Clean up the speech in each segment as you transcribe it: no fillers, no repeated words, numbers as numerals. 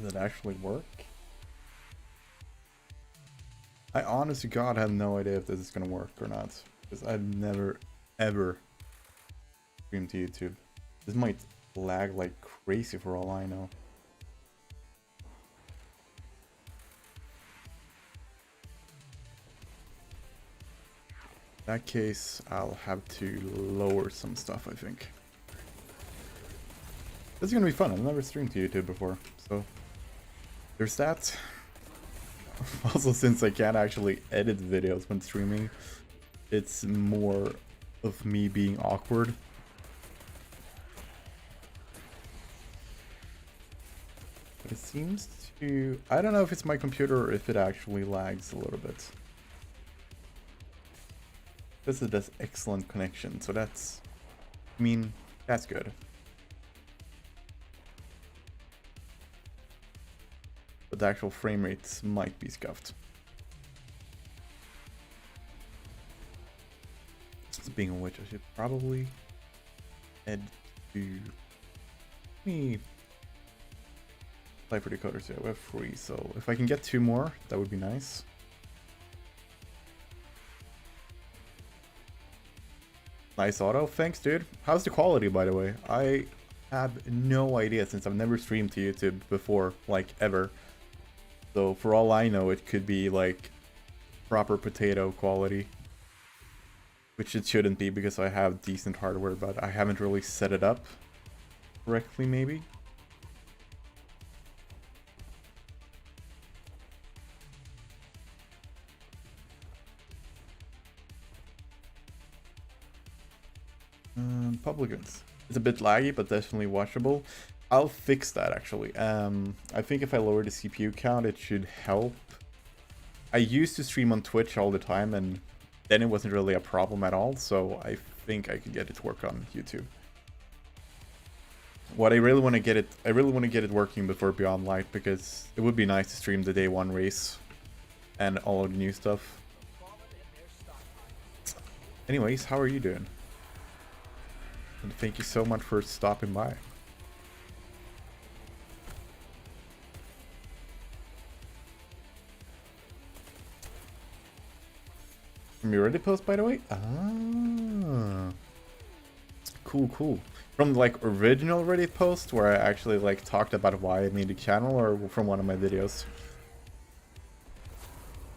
Does it actually work? I honest to God have no idea if this is gonna work or not. Because I've never, ever streamed to YouTube. This might lag like crazy for all I know. In that case, I'll have to lower some stuff, I think. This is gonna be fun. I've never streamed to YouTube before, so there's that. Also, since I can't actually edit videos when streaming, it's more of me being awkward. But it seems to... I don't know if it's my computer or if it actually lags a little bit. This is this excellent connection, so that's... I mean, that's good. But the actual frame rates might be scuffed. Speaking of which, I should probably head to me play for decoders. Yeah, we have 3, so if I can get 2 more, that would be nice. Nice auto. Thanks, dude. How's the quality, by the way? I have no idea since I've never streamed to YouTube before, like, ever. So for all I know, it could be like proper potato quality, which it shouldn't be because I have decent hardware, but I haven't really set it up correctly, maybe. Publicans. It's a bit laggy, but definitely watchable. I'll fix that actually. I think if I lower the CPU count, it should help. I used to stream on Twitch all the time, and then it wasn't really a problem at all. So I think I could get it to work on YouTube. What I really want to get it working before Beyond Light, because it would be nice to stream the day 1 race and all of the new stuff. Anyways, how are you doing? And thank you so much for stopping by. From your Reddit post, by the way? Ah. Cool, cool. From like original Reddit post where I actually like talked about why I made the channel, or from one of my videos?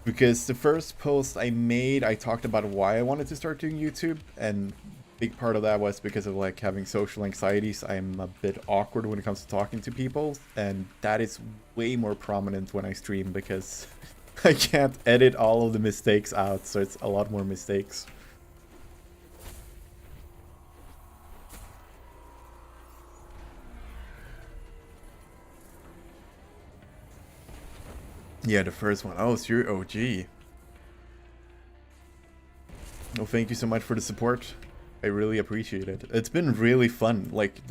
Because the first post I made, I talked about why I wanted to start doing YouTube, and big part of that was because of like having social anxieties. I'm a bit awkward when it comes to talking to people, and that is way more prominent when I stream because I can't edit all of the mistakes out, so it's a lot more mistakes. Yeah, the first one. Oh, it's your OG. Well, thank you so much for the support. I really appreciate it. It's been really fun. Like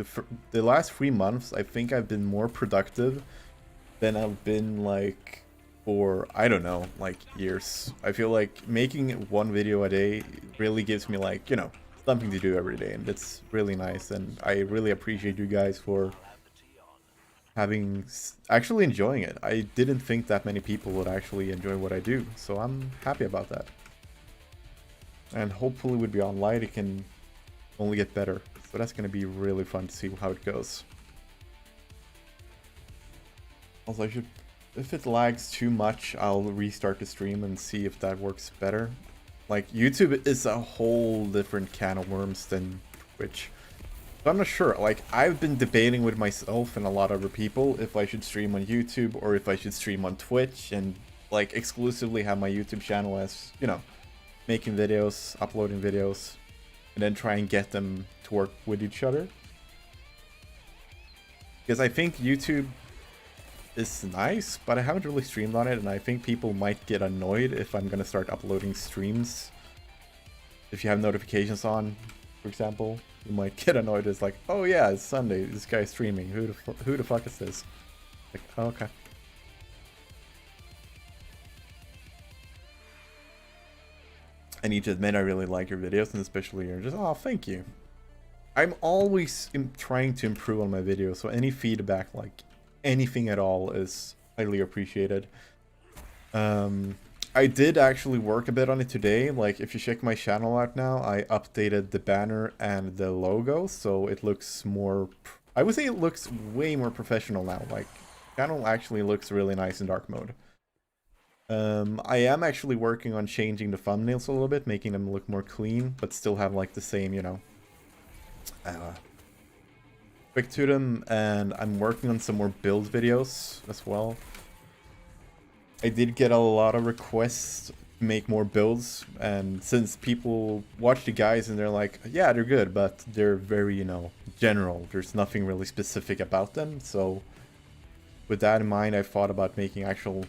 the last 3 months, I think I've been more productive than I've been like for, I don't know, like years. I feel like making 1 video a day really gives me like, you know, something to do every day, and it's really nice. And I really appreciate you guys for actually enjoying it. I didn't think that many people would actually enjoy what I do, so I'm happy about that. And hopefully with Beyond Light it can only get better. So that's going to be really fun to see how it goes. Also, if it lags too much, I'll restart the stream and see if that works better. Like, YouTube is a whole different can of worms than Twitch. So I'm not sure. Like, I've been debating with myself and a lot of other people if I should stream on YouTube or if I should stream on Twitch and like exclusively have my YouTube channel as, you know, making videos, uploading videos, and then try and get them to work with each other. Because I think YouTube is nice, but I haven't really streamed on it, and I think people might get annoyed if I'm gonna start uploading streams. If you have notifications on, for example, you might get annoyed. It's like, oh yeah, it's Sunday, this guy's streaming. Who the fuck is this? Like, oh, okay. I need to admit I really like your videos, and especially your just, oh, thank you. I'm always trying to improve on my videos, so any feedback, like, anything at all is highly appreciated. I did actually work a bit on it today. Like, if you check my channel out now, I updated the banner and the logo, so it looks more... I would say it looks way more professional now. Like, channel actually looks really nice in dark mode. I am actually working on changing the thumbnails a little bit, making them look more clean, but still have, like, the same, you know, quick to them, and I'm working on some more build videos as well. I did get a lot of requests to make more builds, and since people watch the guys and they're like, yeah, they're good, but they're very, you know, general. There's nothing really specific about them, so with that in mind, I thought about making actual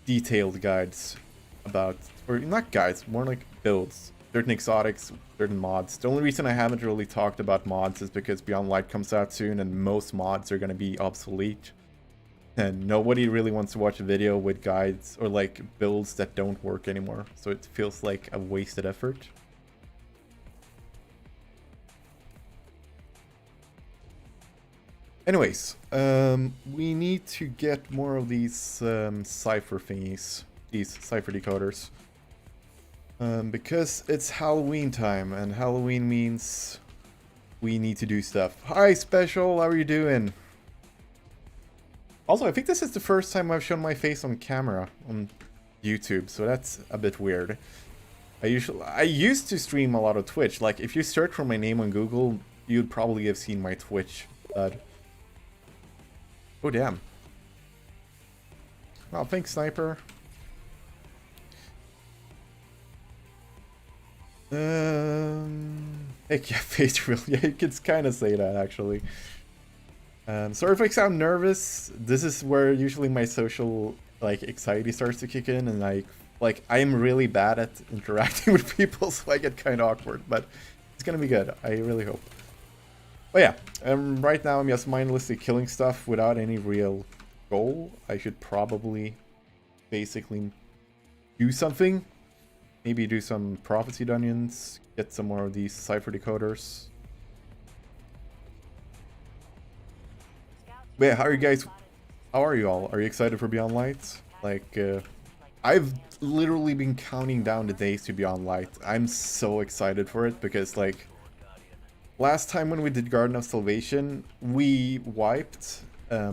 detailed guides about, or not guides, more like builds. Certain exotics, certain mods. The only reason I haven't really talked about mods is because Beyond Light comes out soon and most mods are going to be obsolete. And nobody really wants to watch a video with guides or like builds that don't work anymore. So it feels like a wasted effort. Anyways, we need to get more of these cipher thingies, these cipher decoders. Because it's Halloween time, and Halloween means we need to do stuff. Hi, Special, how are you doing? Also, I think this is the first time I've shown my face on camera on YouTube, so that's a bit weird. I used to stream a lot of Twitch. Like, if you search for my name on Google, you'd probably have seen my Twitch. But oh, damn. Well, thanks, Sniper. Heck yeah, face real. Yeah, you could kind of say that, actually. Sorry if I sound nervous. This is where usually my social, like, anxiety starts to kick in, and like I am really bad at interacting with people, so I get kind of awkward, but it's gonna be good. I really hope. But yeah, right now I'm just mindlessly killing stuff without any real goal. I should probably basically do something. Maybe do some prophecy dungeons, get some more of these cipher decoders. But yeah, how are you guys? How are you all? Are you excited for Beyond Light? Like, I've literally been counting down the days to Beyond Light. I'm so excited for it because, like, last time when we did Garden of Salvation, we wiped. I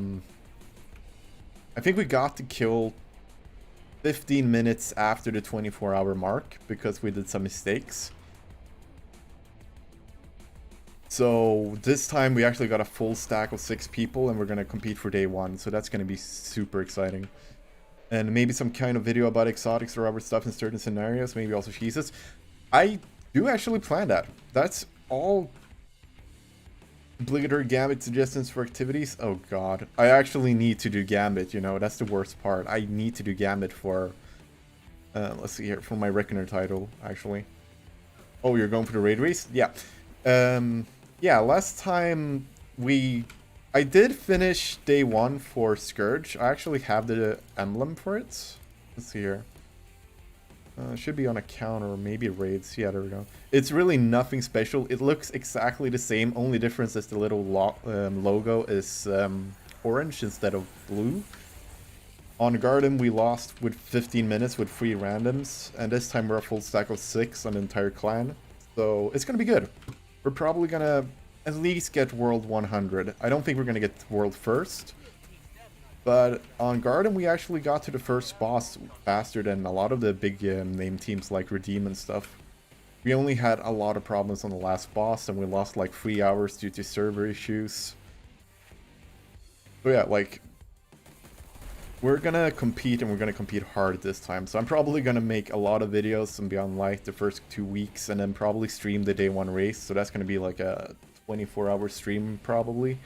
think we got to kill 15 minutes after the 24-hour mark because we did some mistakes. So this time we actually got a full stack of 6 people and we're going to compete for day 1. So that's going to be super exciting. And maybe some kind of video about exotics or other stuff in certain scenarios. Maybe also cheeses. I do actually plan that. That's all obligatory Gambit suggestions for activities. Oh god. I actually need to do Gambit, you know. That's the worst part. I need to do Gambit for... let's see here. For my Reckoner title, actually. Oh, you're going for the raid race? Yeah. Yeah, last time I did finish day 1 for Scourge. I actually have the emblem for it. Let's see here. Should be on account or maybe raids. Yeah, there we go. It's really nothing special. It looks exactly the same. Only difference is the little logo is orange instead of blue. On Garden, we lost with 15 minutes with 3 randoms. And this time we're a full stack of 6 on the entire clan. So it's going to be good. We're probably going to at least get World 100. I don't think we're going to get World first. But on Garden, we actually got to the first boss faster than a lot of the big name teams like Redeem and stuff. We only had a lot of problems on the last boss, and we lost like 3 hours due to server issues. So yeah, like, we're gonna compete, and we're gonna compete hard this time. So I'm probably gonna make a lot of videos on Beyond Light the first 2 weeks, and then probably stream the day 1 race. So that's gonna be like a 24-hour stream, probably.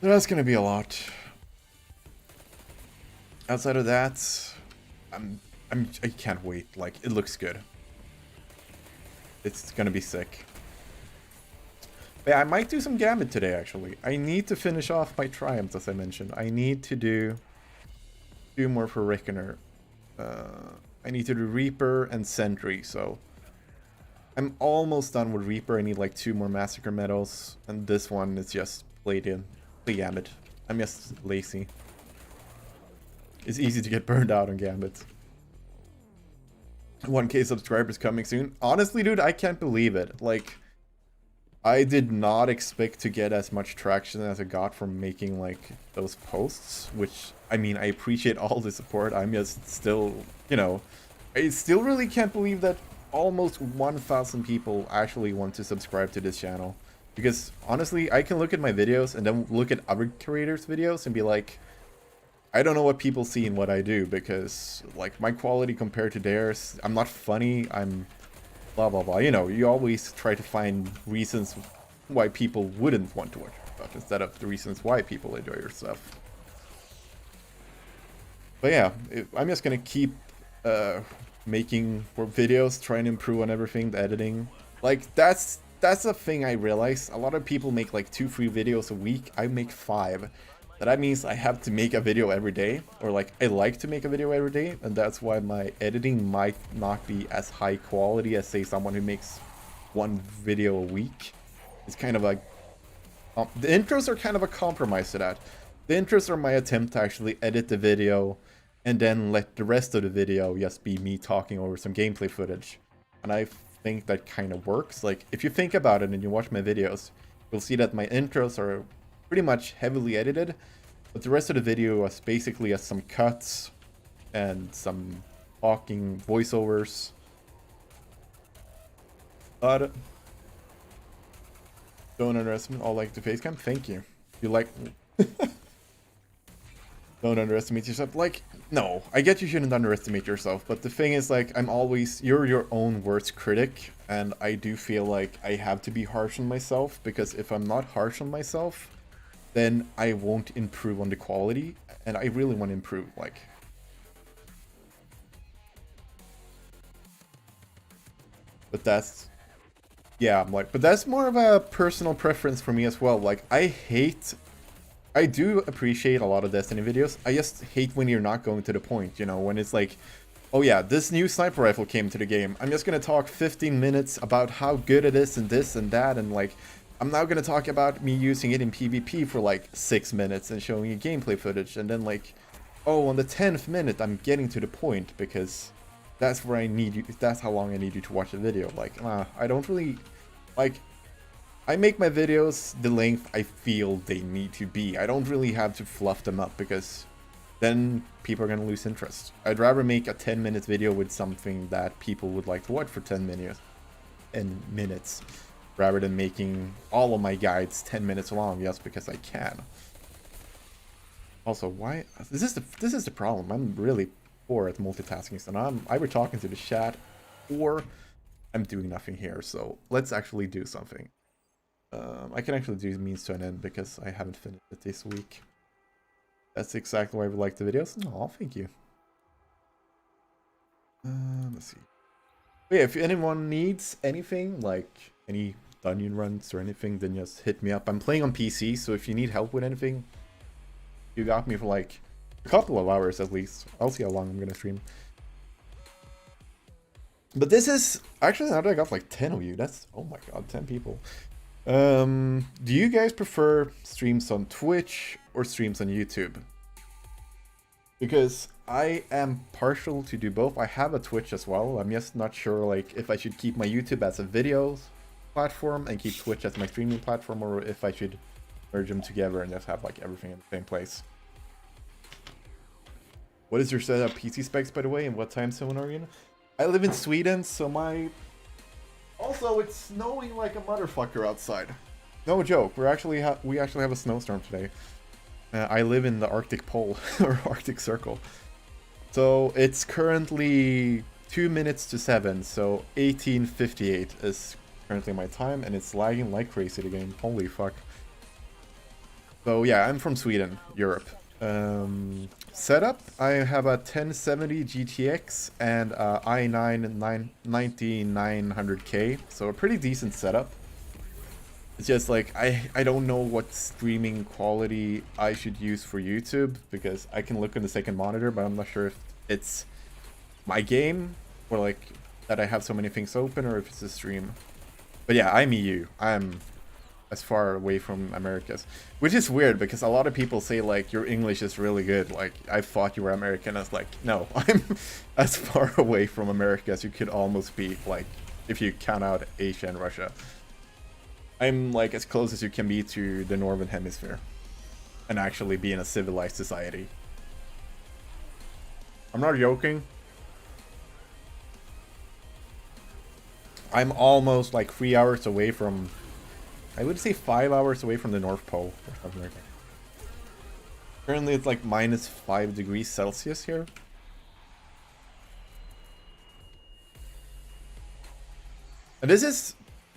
So that's gonna be a lot. Outside of that, I can't wait. Like, it looks good. It's gonna be sick. But yeah, I might do some Gambit today, actually. I need to finish off my triumphs, as I mentioned. I need to do more for Reckoner. I need to do Reaper and Sentry, so I'm almost done with Reaper. I need like 2 more Massacre medals, and this one is just play Gambit. I'm just lazy. It's easy to get burned out on Gambit. 1K subscribers coming soon. Honestly, dude, I can't believe it. Like, I did not expect to get as much traction as I got from making, like, those posts. Which, I mean, I appreciate all the support. I'm just still, you know... I still really can't believe that almost 1,000 people actually want to subscribe to this channel. Because, honestly, I can look at my videos and then look at other creators' videos and be like... I don't know what people see in what I do, because, like, my quality compared to theirs, I'm not funny, I'm blah blah blah. You know, you always try to find reasons why people wouldn't want to watch your stuff, instead of the reasons why people enjoy your stuff. But yeah, I'm just gonna keep making more videos, trying to improve on everything, the editing. Like, that's a thing I realized. A lot of people make like 2-3 videos a week. I make 5. That means I have to make a video every day, or like I like to make a video every day, and that's why my editing might not be as high quality as, say, someone who makes 1 video a week. It's kind of like the intros are kind of a compromise to that. The intros are my attempt to actually edit the video and then let the rest of the video just be me talking over some gameplay footage. And I think that kind of works. Like, if you think about it and you watch my videos, you'll see that my intros are pretty much heavily edited, but the rest of the video was basically some cuts and some talking voiceovers. But don't underestimate all like the face cam. Thank you. You like don't underestimate yourself. Like, no, I get you shouldn't underestimate yourself, but the thing is, like, you're your own worst critic, and I do feel like I have to be harsh on myself, because if I'm not harsh on myself, then I won't improve on the quality, and I really want to improve, like... But that's... Yeah, I'm like... But that's more of a personal preference for me as well. Like, I do appreciate a lot of Destiny videos. I just hate when you're not going to the point, you know, when it's like, oh yeah, this new sniper rifle came to the game. I'm just gonna talk 15 minutes about how good it is and this and that, and like, I'm now gonna talk about me using it in PvP for like 6 minutes and showing you gameplay footage, and then like, oh, on the 10th minute I'm getting to the point, because that's where I need you, that's how long I need you to watch the video. Like, I don't really, like, I make my videos the length I feel they need to be. I don't really have to fluff them up, because then people are gonna lose interest. I'd rather make a 10-minute video with something that people would like to watch for 10 minutes, rather than making all of my guides 10 minutes long just because I can. Also, why? This is the problem. I'm really poor at multitasking, so I'm either talking to the chat or I'm doing nothing here. So let's actually do something. I can actually do means to an end because I haven't finished it this week. That's exactly why I would like the videos. Oh, thank you. Let's see. But yeah, if anyone needs anything, like any dungeon runs or anything, then just hit me up. I'm playing on PC, so if you need help with anything, you got me for like a couple of hours at least. I'll see how long I'm gonna stream. But this is actually, now that I got like 10 of you, that's, oh my god, 10 people. Do you guys prefer streams on Twitch or streams on YouTube? Because I am partial to do both. I have a Twitch as well. I'm just not sure like if I should keep my YouTube as a videos platform and keep Twitch as my streaming platform, or if I should merge them together and just have like everything in the same place. What is your setup PC specs, by the way, and what time zone are you in? I live in Sweden, so my... Also, it's snowing like a motherfucker outside. No joke. We actually have a snowstorm today. I live in the Arctic Pole or Arctic Circle, so it's currently 2 minutes to 7. So 18:58 is currently my time, and it's lagging like crazy the game. Holy fuck. So yeah, I'm from Sweden, Europe. Setup, I have a 1070 GTX and a i9 9900K, so a pretty decent setup. It's just like I don't know what streaming quality I should use for YouTube, because I can look on the second monitor, but I'm not sure if it's my game or like that I have so many things open, or if it's a stream. But yeah, I'm EU. I'm as far away from Americas, which is weird because a lot of people say like your English is really good. Like I thought you were American. I was like, no, I'm as far away from America as you could almost be. Like if you count out Asia and Russia, I'm like as close as you can be to the Northern Hemisphere, and actually be in a civilized society. I'm not joking. I'm almost like 3 hours away from, I would say 5 hours away from the North Pole or something like that. Currently it's like -5 degrees Celsius here. And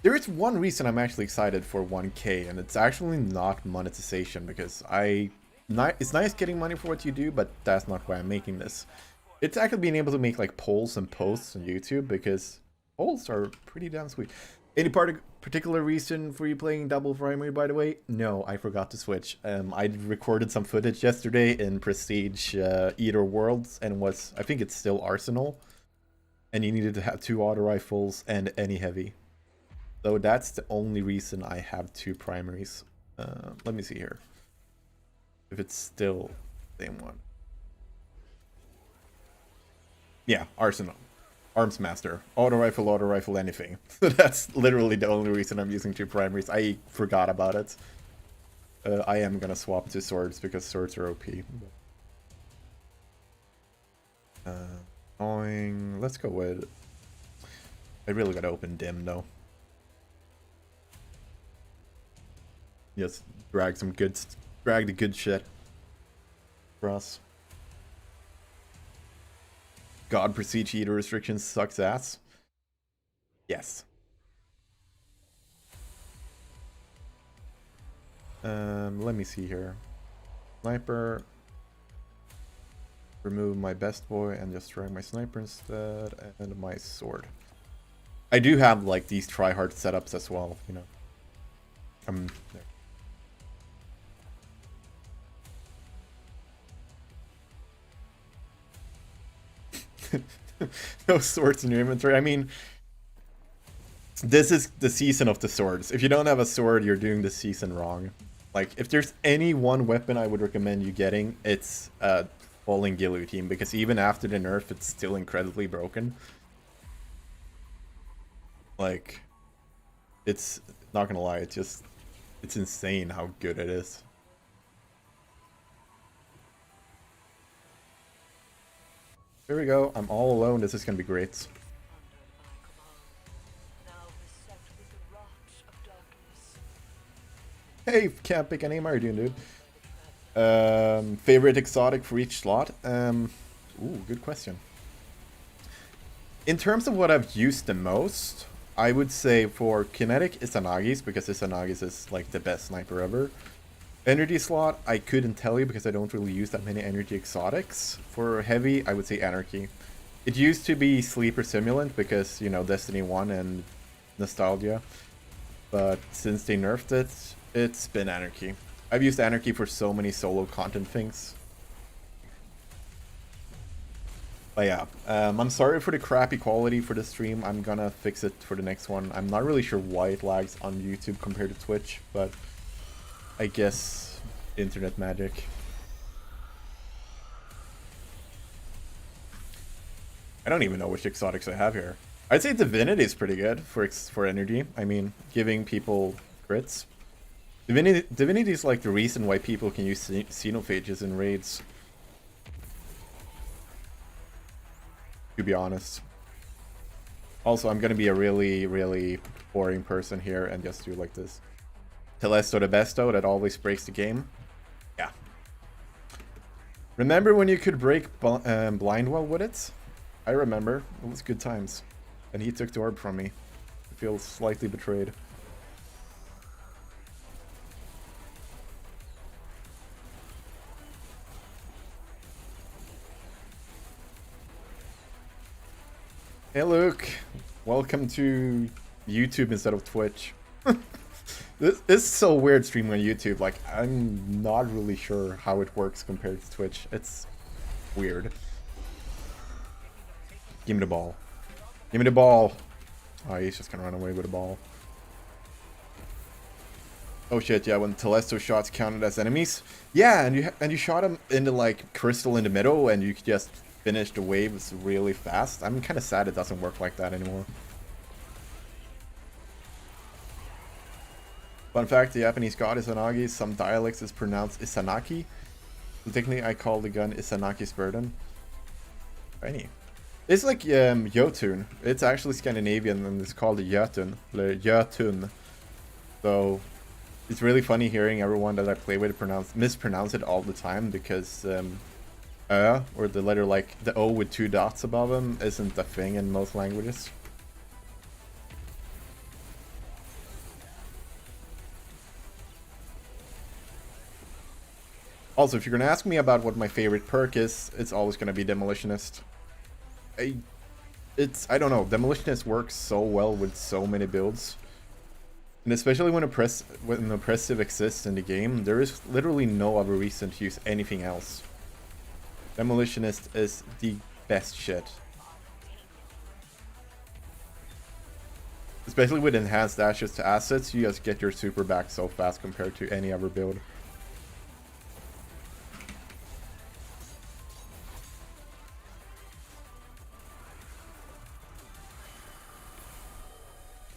there is one reason I'm actually excited for 1K, and it's actually not monetization, because it's nice getting money for what you do, but that's not why I'm making this. It's actually being able to make like polls and posts on YouTube, because polls are pretty damn sweet. Any particular reason for you playing double primary, by the way? No, I forgot to switch. I recorded some footage yesterday in Prestige Eater Worlds, and I think it's still Arsenal. And you needed to have 2 auto rifles and any heavy. So that's the only reason I have 2 primaries. Let me see here. If it's still the same one. Yeah, Arsenal. Arms Master. Auto rifle, anything. That's literally the only reason I'm using 2 primaries. I forgot about it. I am gonna swap to swords because swords are OP. Let's go with... I really gotta open dim though. Yes, drag the good shit for us. God, Prestige Eater restrictions sucks ass. Yes. Let me see here. Sniper. Remove my best boy and just drag my sniper instead, and my sword. I do have like these try-hard setups as well, you know. There. No swords in your inventory. I mean, this is the season of the swords. If you don't have a sword, you're doing the season wrong. Like, if there's any one weapon I would recommend you getting, it's Falling Guillotine, because even after the nerf, it's still incredibly broken. Like, it's not gonna lie, it's insane how good it is. Here we go. I'm all alone. This is gonna be great. Hey, can't pick any. How are you doing, dude? Favorite exotic for each slot? Ooh, good question. In terms of what I've used the most, I would say for kinetic, Izanagi's, because Izanagi's is like the best sniper ever. Energy slot, I couldn't tell you because I don't really use that many energy exotics. For heavy, I would say Anarchy. It used to be Sleeper Simulant because, you know, Destiny 1 and Nostalgia. But since they nerfed it, it's been Anarchy. I've used Anarchy for so many solo content things. But yeah, I'm sorry for the crappy quality for the stream. I'm gonna fix it for the next one. I'm not really sure why it lags on YouTube compared to Twitch, but I guess internet magic. I don't even know which exotics I have here. I'd say Divinity is pretty good for energy. I mean, giving people crits. Divinity is like the reason why people can use xenophages in raids. To be honest. Also, I'm gonna be a really, really boring person here and just do like this. Telesto the besto, that always breaks the game. Yeah. Remember when you could break Blindwell with it? I remember. It was good times. And he took the orb from me. I feel slightly betrayed. Hey Luke, welcome to YouTube instead of Twitch. This is so weird streaming on YouTube. Like, I'm not really sure how it works compared to Twitch. It's weird. Give me the ball. Give me the ball. Oh, he's just gonna run away with the ball. Oh shit, yeah, when Telesto shots counted as enemies. Yeah, and you shot him into like crystal in the middle and you could just finish the waves really fast. I'm kind of sad it doesn't work like that anymore. Fun fact, the Japanese god Izanagi, some dialects is pronounced Isanaki. So technically I call the gun Isanaki's burden. Tiny. It's like Jotun. It's actually Scandinavian and it's called Jotun. Jotun. So it's really funny hearing everyone that I play with mispronounce it all the time because or the letter like the O with 2 dots above them isn't a thing in most languages. Also, if you're gonna ask me about what my favorite perk is, it's always gonna be Demolitionist. I don't know, Demolitionist works so well with so many builds. And especially when oppressive exists in the game, there is literally no other reason to use anything else. Demolitionist is the best shit. Especially with enhanced dashes to assets, you just get your super back so fast compared to any other build.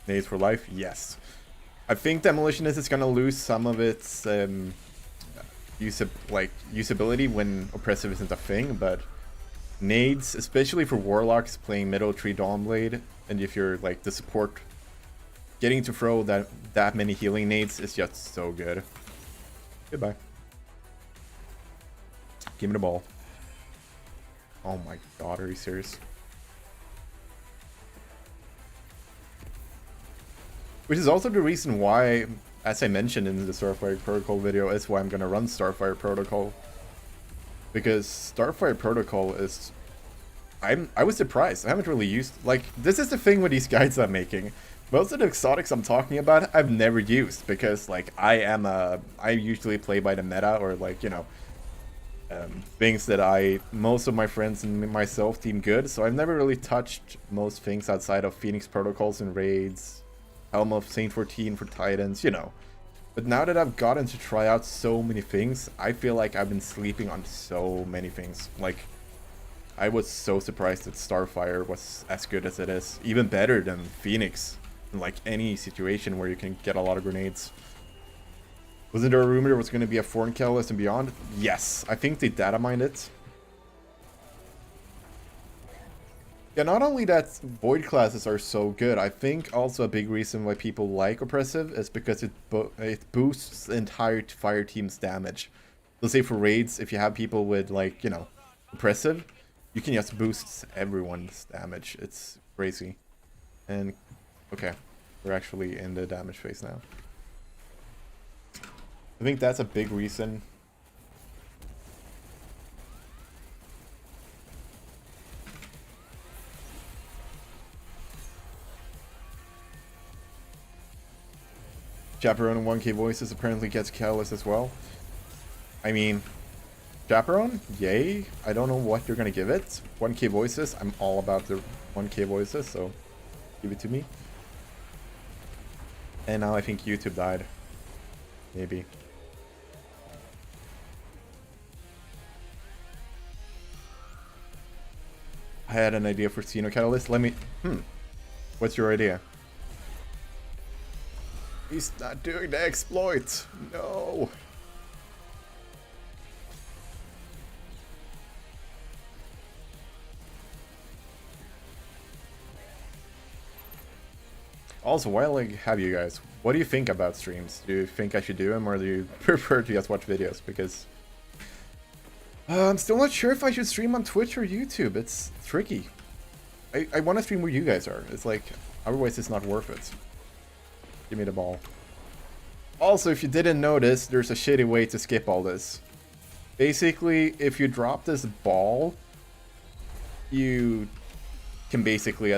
Nades for life? Yes. I think Demolitionist is gonna lose some of its usability when oppressive isn't a thing, but nades, especially for warlocks playing middle tree Dawnblade, and if you're like the support, getting to throw that many healing nades is just so good. Goodbye. Give me the ball. Oh my god, are you serious? Which is also the reason why, as I mentioned in the Starfire Protocol video, is why I'm gonna run Starfire Protocol. Because Starfire Protocol is... I was surprised. I haven't really used... Like, this is the thing with these guides I'm making. Most of the exotics I'm talking about, I've never used. Because, like, I usually play by the meta, or, like, you know... things that most of my friends and myself deem good. So I've never really touched most things outside of Phoenix Protocols and Raids... Helm of Saint 14 for Titans, you know. But now that I've gotten to try out so many things, I feel like I've been sleeping on so many things. Like, I was so surprised that Starfire was as good as it is. Even better than Phoenix. In like any situation where you can get a lot of grenades. Wasn't there a rumor there was going to be a Foreign Catalyst and Beyond? Yes, I think they data mined it. Yeah, not only that Void classes are so good, I think also a big reason why people like Oppressive is because it boosts the entire fire team's damage. Let's say for raids, if you have people with, like, you know, Oppressive, you can just boost everyone's damage. It's crazy. And, okay, we're actually in the damage phase now. I think that's a big reason. Chaperone and 1K Voices apparently gets Catalyst as well. I mean, Chaperone, yay. I don't know what you're gonna give it. 1K Voices, I'm all about the 1K Voices, so give it to me. And now I think YouTube died. Maybe. I had an idea for Xeno Catalyst. Let me... What's your idea? He's not doing the exploit. No. Also, while I have you guys, what do you think about streams? Do you think I should do them, or do you prefer to just watch videos? Because I'm still not sure if I should stream on Twitch or YouTube. It's tricky. I want to stream where you guys are. It's like, otherwise it's not worth it. Give me the ball. Also, if you didn't notice, there's a shitty way to skip all this. Basically, if you drop this ball, you can basically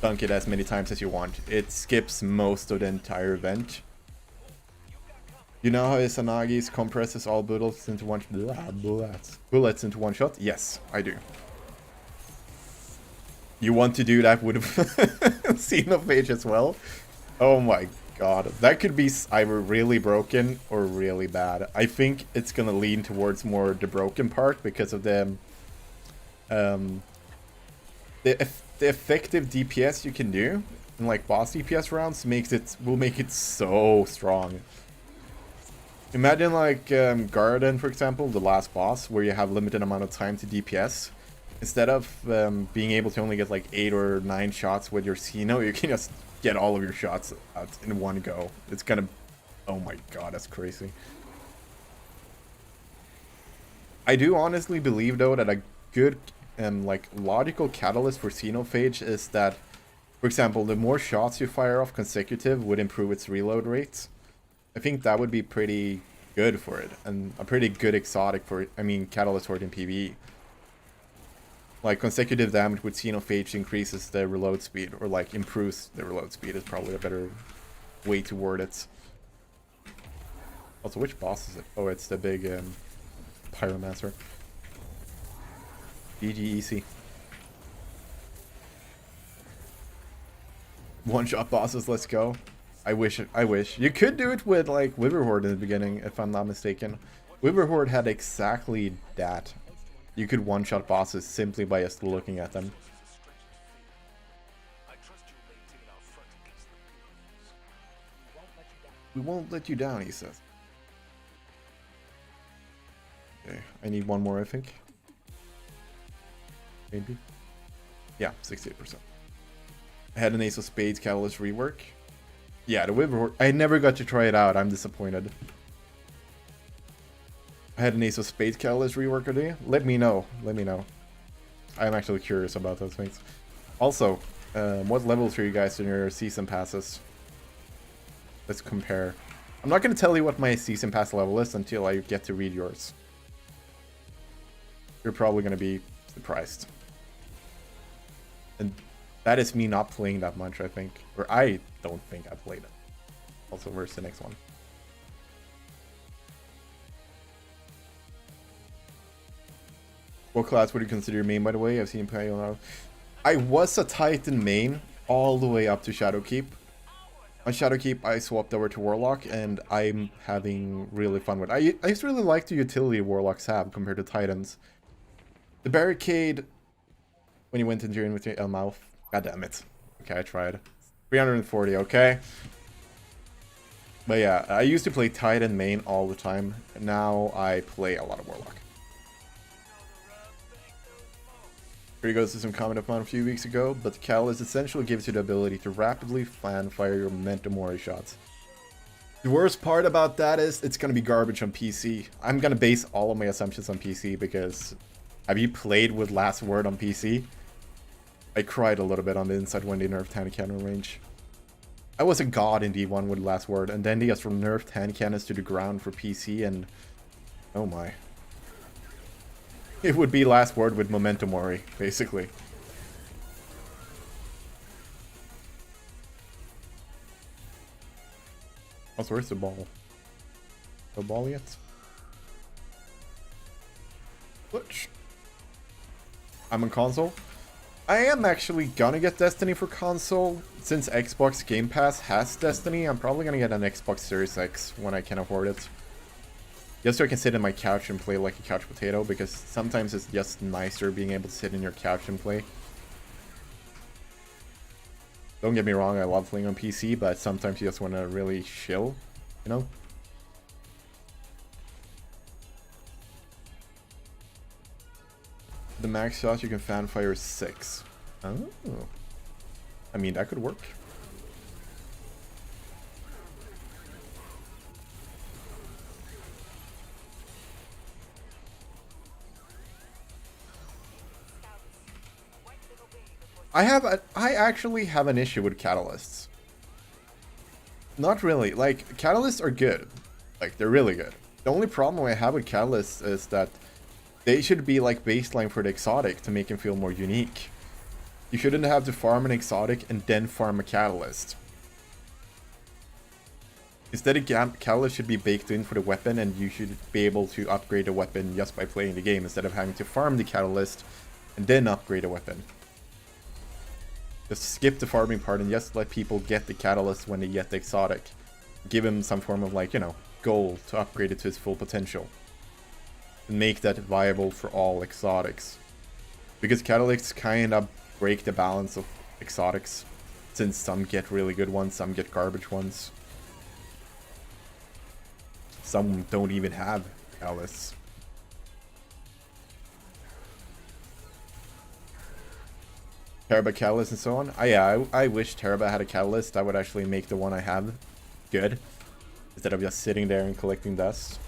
dunk it as many times as you want. It skips most of the entire event. You know how Izanagi's compresses all bullets into one bullets into one shot? Yes, I do. You want to do that with Xenophage as well? Oh my god. That could be either really broken or really bad. I think it's gonna lean towards more the broken part because of um, the effective DPS you can do in like boss DPS rounds will make it so strong. Imagine like Garden, for example, the last boss, where you have limited amount of time to DPS. Instead of being able to only get like 8 or 9 shots with your Xeno, you can just get all of your shots out in one go. It's gonna... Oh my god, that's crazy. I do honestly believe, though, that a good like logical catalyst for Xenophage is that, for example, the more shots you fire off consecutive would improve its reload rates. I think that would be pretty good for it, and a pretty good exotic for it. I mean, catalyst for it in PvE. Like, consecutive damage with Xenophage increases the reload speed, or like improves the reload speed is probably a better way to word it. Also, which boss is it? Oh, it's the big Pyromancer. GG. One-shot bosses, let's go. I wish. You could do it with, like, Wyverhorde in the beginning, if I'm not mistaken. Wyverhorde had exactly that. You could one-shot bosses simply by just looking at them. We won't let you down, he says. Okay, I need one more, I think. Maybe. Yeah, 68%. I had an Ace of Spades Catalyst rework. Yeah, the Wyverhorde. I never got to try it out. I'm disappointed. I had an Ace of Spades Catalyst rework today. Let me know. Let me know. I'm actually curious about those things. Also, what levels are you guys in your season passes? Let's compare. I'm not going to tell you what my season pass level is until I get to read yours. You're probably going to be surprised. And that is me not playing that much, I think. Or I don't think I played it. Also, where's the next one? What class would you consider your main, by the way? I've seen play on. I was a Titan main all the way up to Shadowkeep. On Shadowkeep, I swapped over to Warlock, and I'm having really fun with it. I just really like the utility Warlocks have compared to Titans. The barricade, when you went into with your Elmouth, god damn it. Okay, I tried. 340, okay. But yeah, I used to play Titan main all the time. Now I play a lot of Warlock. Here goes to some comment I found a few weeks ago, but the Catalyst essentially gives you the ability to rapidly fan fire your Memento Mori shots. The worst part about that is it's going to be garbage on PC. I'm going to base all of my assumptions on PC because... Have you played with Last Word on PC? I cried a little bit on the inside when they nerfed hand cannon range. I was a god in D1 with Last Word, and then they just nerfed hand cannons to the ground for PC, and... Oh my. It would be Last Word with Memento Mori, basically. Also, where's the ball? No ball yet? Which? I'm on console. I am actually gonna get Destiny for console. Since Xbox Game Pass has Destiny, I'm probably gonna get an Xbox Series X when I can afford it. Just so I can sit in my couch and play like a couch potato, because sometimes it's just nicer being able to sit in your couch and play. Don't get me wrong, I love playing on PC, but sometimes you just want to really chill, you know? The max shot you can fan fire is 6. Oh. I mean, that could work. I actually have an issue with catalysts. Not really. Like, catalysts are good. Like, they're really good. The only problem I have with catalysts is that they should be like baseline for the exotic to make him feel more unique. You shouldn't have to farm an exotic and then farm a catalyst. Instead, a catalyst should be baked in for the weapon, and you should be able to upgrade the weapon just by playing the game, instead of having to farm the catalyst and then upgrade a weapon. Just skip the farming part and just let people get the catalyst when they get the exotic. Give him some form of, like, you know, goal to upgrade it to its full potential. And make that viable for all exotics. Because catalysts kind of break the balance of exotics. Since some get really good ones, some get garbage ones. Some don't even have catalysts. Teraba catalyst and so on. Yeah, I wish Teraba had a catalyst. That would actually make the one I have good. Instead of just sitting there and collecting dust.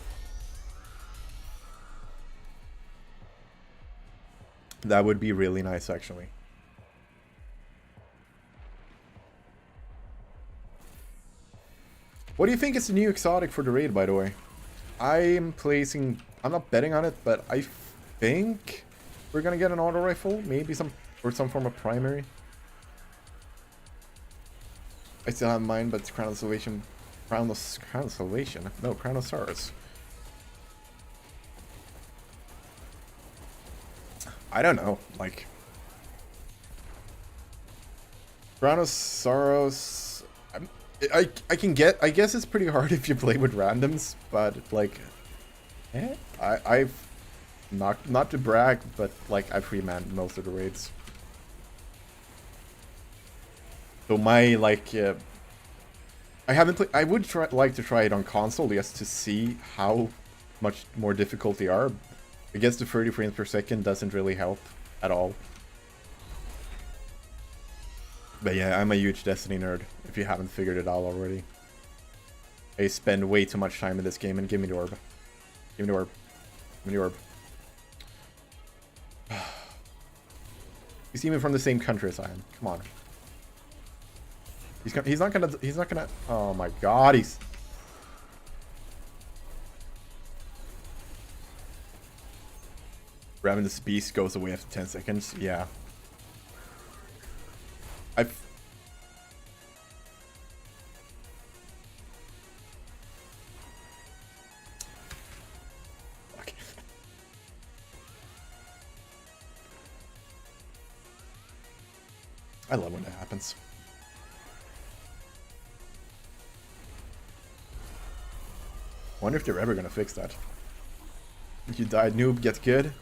That would be really nice, actually. What do you think is the new exotic for the raid, by the way? I'm not betting on it, but I think we're gonna get an auto rifle, maybe some form of primary. I still have mine, but it's Crown of Salvation. Crown of Salvation? No, Crown of Sorrows. I don't know, like... Crown of Sorrows... I guess it's pretty hard if you play with randoms, but, like... I've... Not to brag, but, like, I've free-manned most of the raids. So my, like... I haven't played... I would like to try it on console just to see how much more difficult they are. I guess the 30 frames per second doesn't really help at all. But yeah, I'm a huge Destiny nerd, if you haven't figured it out already. I spend way too much time in this game, and give me the orb. Give me the orb. Give me the orb. He's even from the same country as I am. Come on. He's not gonna... Oh my god, he's... Ravenous Beast goes away after 10 seconds. Yeah. Okay. I love when that happens. Wonder if they're ever gonna fix that. You died, noob gets good.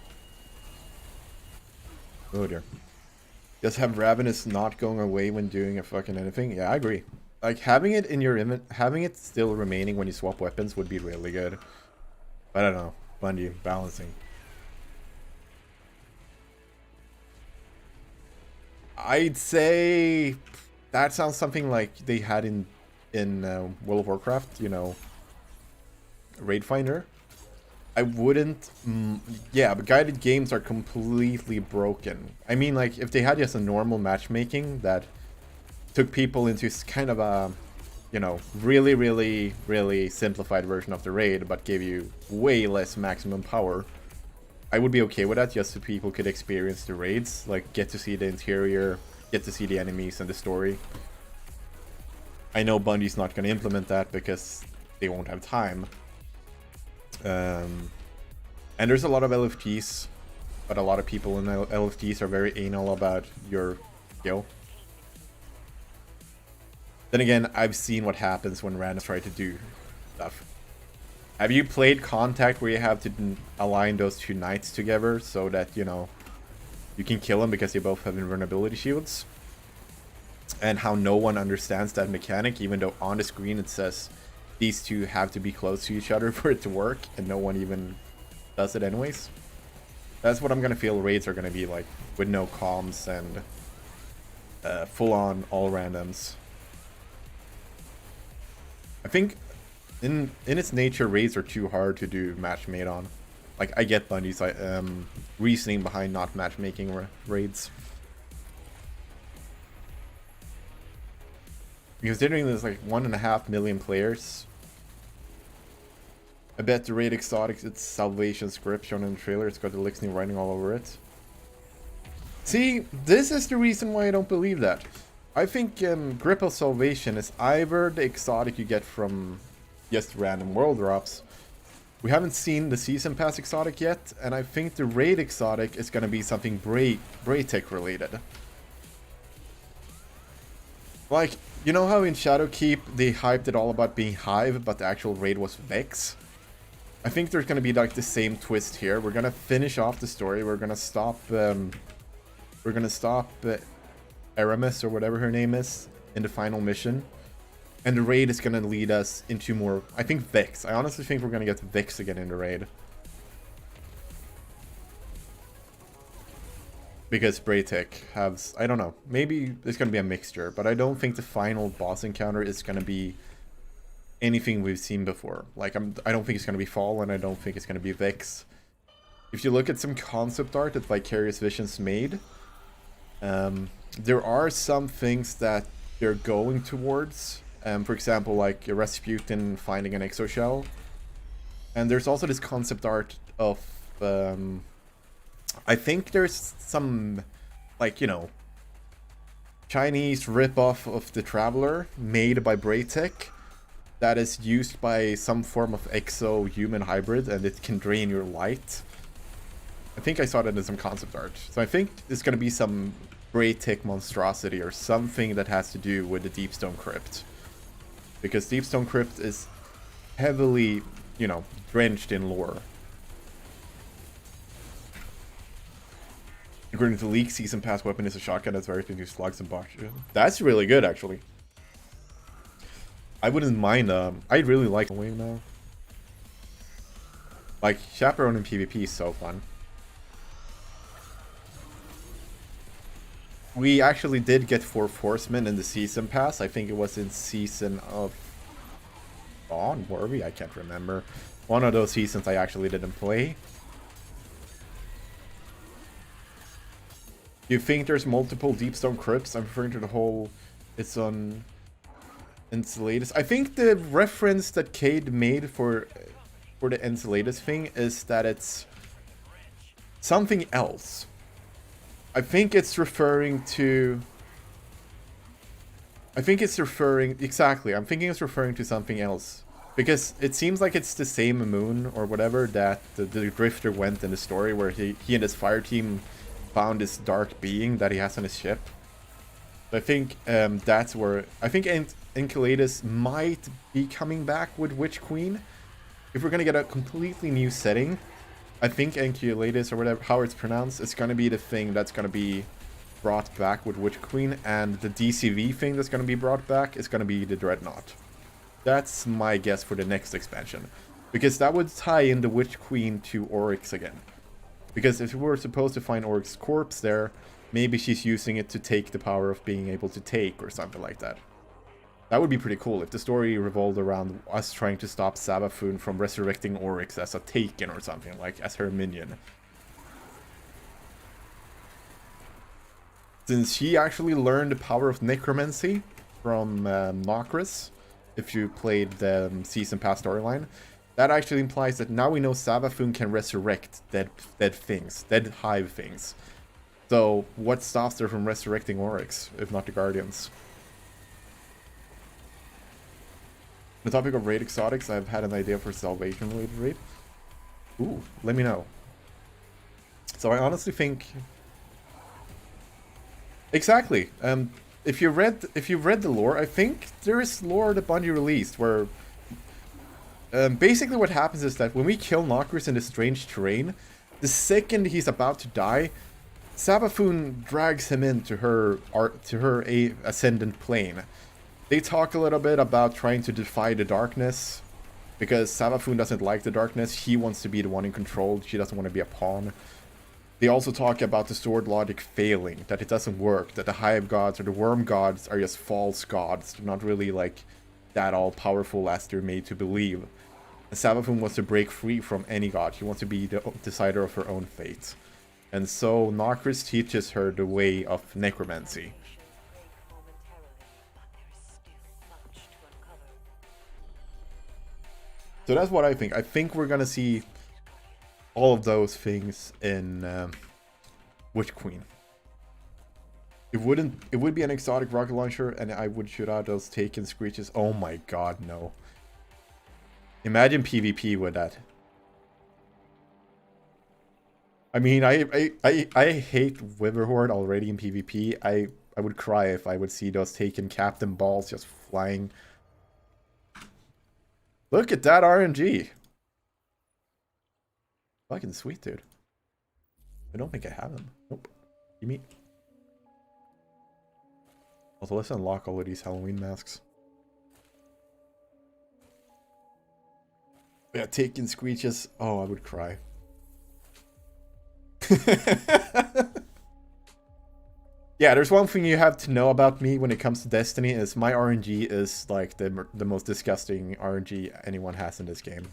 Oh dear. Just have Ravenous not going away when doing a fucking anything? Yeah, I agree. Like, having it in your having it still remaining when you swap weapons would be really good. I don't know. Bundy, balancing. I'd say that sounds something like they had in World of Warcraft, you know, Raid Finder. I wouldn't... yeah, but guided games are completely broken. I mean, like, if they had just a normal matchmaking that took people into kind of a, you know, really, really, really simplified version of the raid, but gave you way less maximum power, I would be okay with that, just so people could experience the raids, like, get to see the interior, get to see the enemies and the story. I know Bundy's not going to implement that because they won't have time. And there's a lot of LFTs, but a lot of people in LFTs are very anal about your skill. Then again, I've seen what happens when randoms try to do stuff. Have you played Contact where you have to align those two knights together so that, you know, you can kill them because they both have invulnerability shields? And how no one understands that mechanic, even though on the screen it says these two have to be close to each other for it to work, and no one even does it anyways. That's what I'm gonna feel raids are gonna be like, with no comms and full-on all randoms. I think in its nature, raids are too hard to do matchmade on. Like, I get Bundy's reasoning behind not matchmaking raids. Considering there's like 1.5 million players, I bet the raid exotics, it's Salvation script shown in the trailer. It's got the Elixir writing all over it. See, this is the reason why I don't believe that. I think Grip of Salvation is either the exotic you get from just random world drops. We haven't seen the Season Pass exotic yet, and I think the raid exotic is going to be something Braytech related. Like, you know how in Shadowkeep they hyped it all about being Hive, but the actual raid was Vex? I think there's gonna be like the same twist here. We're gonna finish off the story. We're gonna stop Aramis or whatever her name is in the final mission. And the raid is gonna lead us into more, I think, Vex. I honestly think we're gonna get Vex again in the raid. Because Braytek has, I don't know, maybe it's gonna be a mixture, but I don't think the final boss encounter is gonna be anything we've seen before. Like, I don't think it's gonna be Fall, and I don't think it's gonna be Vex. If you look at some concept art that Vicarious Visions made, there are some things that they're going towards. For example, like Rasputin finding an exoshell. And there's also this concept art of, I think there's some, like, you know, Chinese ripoff of the Traveler made by Braytek that is used by some form of exo-human hybrid, and it can drain your light. I think I saw that in some concept art. So I think there's going to be some Braytek monstrosity or something that has to do with the Deepstone Crypt. Because Deepstone Crypt is heavily, you know, drenched in lore. According to leak, season pass weapon is a shotgun that's very to slugs and box. That's really good, actually. I wouldn't mind. I really like the wave now. Like, Chaperone in PvP is so fun. We actually did get 4 Horsemen in the season pass. I think it was in season of Dawn, were we? I can't remember. One of those seasons I actually didn't play. Do you think there's multiple Deepstone Crypts? I'm referring to the whole... It's on... Enceladus. I think the reference that Cade made for the Enceladus thing is that it's something else. I think it's referring to... Exactly, I'm thinking it's referring to something else. Because it seems like it's the same moon or whatever that the Drifter went in the story, where he and his fire team found this dark being that he has on his ship. I think that's where... I think Enceladus might be coming back with Witch Queen. If we're gonna get a completely new setting, I think Enceladus, or whatever, how it's pronounced, is gonna be the thing that's gonna be brought back with Witch Queen, and the DCV thing that's gonna be brought back is gonna be the Dreadnought. That's my guess for the next expansion. Because that would tie in the Witch Queen to Oryx again. Because if we were supposed to find Oryx's corpse there, maybe she's using it to take the power of being able to take, or something like that. That would be pretty cool if the story revolved around us trying to stop Savathun from resurrecting Oryx as a Taken or something, like as her minion. Since she actually learned the power of necromancy from Nokris, if you played the Season Pass storyline, that actually implies that now we know Savathun can resurrect dead things, dead hive things. So what stops her from resurrecting Oryx, if not the Guardians? The topic of raid exotics, I've had an idea for Salvation related raid. Ooh, let me know. So I honestly think... Exactly. If you read the lore, I think there is lore that Bungie released where... basically what happens is that when we kill Nokris in the strange terrain, the second he's about to die, Savathun drags him into her ascendant plane. They talk a little bit about trying to defy the darkness, because Savathun doesn't like the darkness. He wants to be the one in control. She doesn't want to be a pawn. They also talk about the sword logic failing, that it doesn't work, that the hive gods or the worm gods are just false gods. They're not really like that all-powerful as they're made to believe. And Savathun wants to break free from any god. She wants to be the decider of her own fate. And so Nokris teaches her the way of necromancy. So that's what I think. I think we're gonna see all of those things in Witch Queen. It would be an exotic rocket launcher, and I would shoot out those Taken screeches. Oh my god, no. Imagine PvP with that. I mean, I hate Witherhorde already in PvP. would cry if I would see those taken captain balls just flying. Look at that RNG. Fucking sweet, dude. I don't think I have them. Nope. You mean? Also, let's unlock all of these Halloween masks. Yeah, taking screeches. Oh, I would cry. Yeah, there's one thing you have to know about me when it comes to Destiny is my RNG is like the most disgusting RNG anyone has in this game.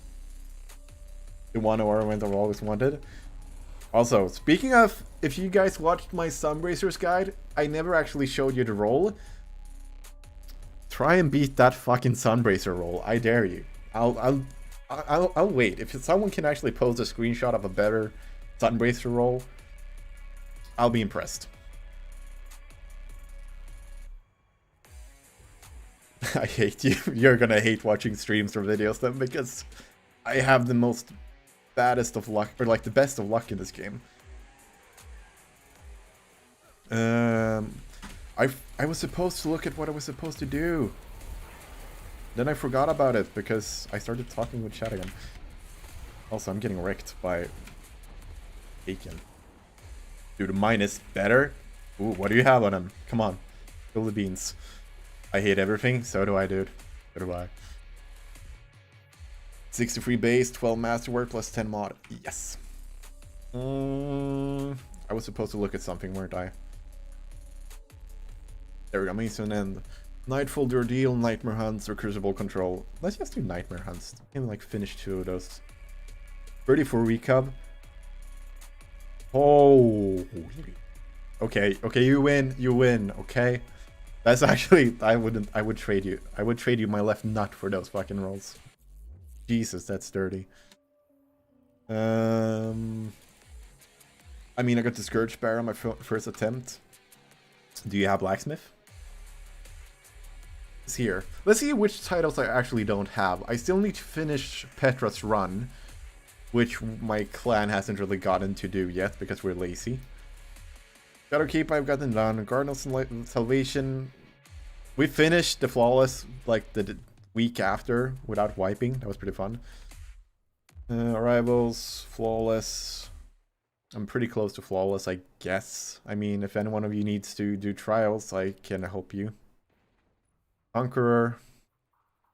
The one ornament I've always wanted. Also, speaking of, if you guys watched my Sunbrazers guide, I never actually showed you the roll. Try and beat that fucking Sunbrazer roll. I dare you. I'll wait. If someone can actually post a screenshot of a better Sunbrazer roll, I'll be impressed. I hate you. You're gonna hate watching streams or videos then, because I have the most baddest of luck, or like the best of luck in this game. I was supposed to look at what I was supposed to do. Then I forgot about it because I started talking with chat again. Also, I'm getting wrecked by Aiken. Dude, mine is better. Ooh, what do you have on him? Come on. Spill the beans. I hate everything. So do I, dude. So do I. 63 base, 12 masterwork, plus 10 mod. Yes. I was supposed to look at something, weren't I? There we go. Mason and Nightfall Ordeal, Nightmare Hunts, or Crucible Control. Let's just do Nightmare Hunts. I can like finish 2 of those. 34 recub. Oh. Okay, okay, you win, okay? That's actually, I would trade you. I would trade you my left nut for those fucking rolls. Jesus, that's dirty. I mean, I got the Scourge Bear on my first attempt. Do you have Blacksmith? It's here. Let's see which titles I actually don't have. I still need to finish Petra's run, which my clan hasn't really gotten to do yet because we're lazy. Shadow Keep I've gotten done. Garden of Salvation. We finished the Flawless like the week after without wiping. That was pretty fun. Arrivals, Flawless. I'm pretty close to Flawless, I guess. I mean, if any one of you needs to do trials, I can help you. Conqueror.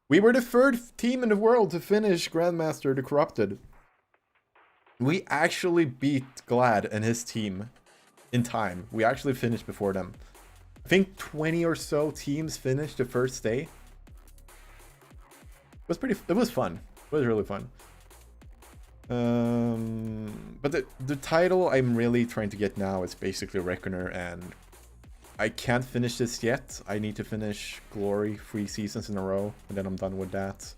We were the 3rd team in the world to finish Grandmaster the Corrupted. We actually beat Glad and his team in time. We actually finished before them. I think 20 or so teams finished the first day. It was fun. It was really fun. But the title I'm really trying to get now is basically Reckoner, and I can't finish this yet. I need to finish Glory 3 seasons in a row, and then I'm done with that.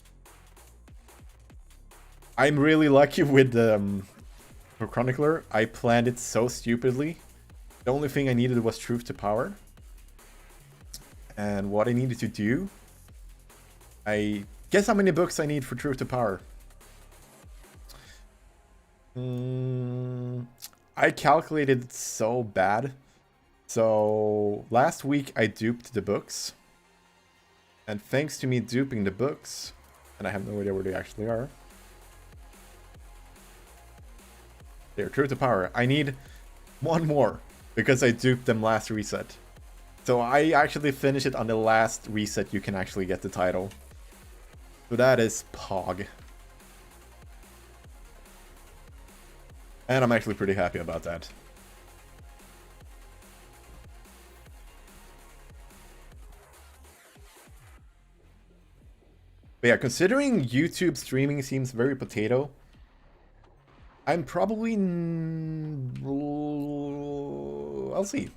I'm really lucky with for Chronicler. I planned it so stupidly. The only thing I needed was Truth to Power. And what I needed to do... Guess how many books I need for Truth to Power? I calculated it so bad. So last week I duped the books. And thanks to me duping the books, and I have no idea where they actually are. There, Truth to Power. I need 1 more because I duped them last reset. So I actually finished it on the last reset you can actually get the title. So that is Pog. And I'm actually pretty happy about that. But yeah, considering YouTube streaming seems very potato, I'm probably... I'll see.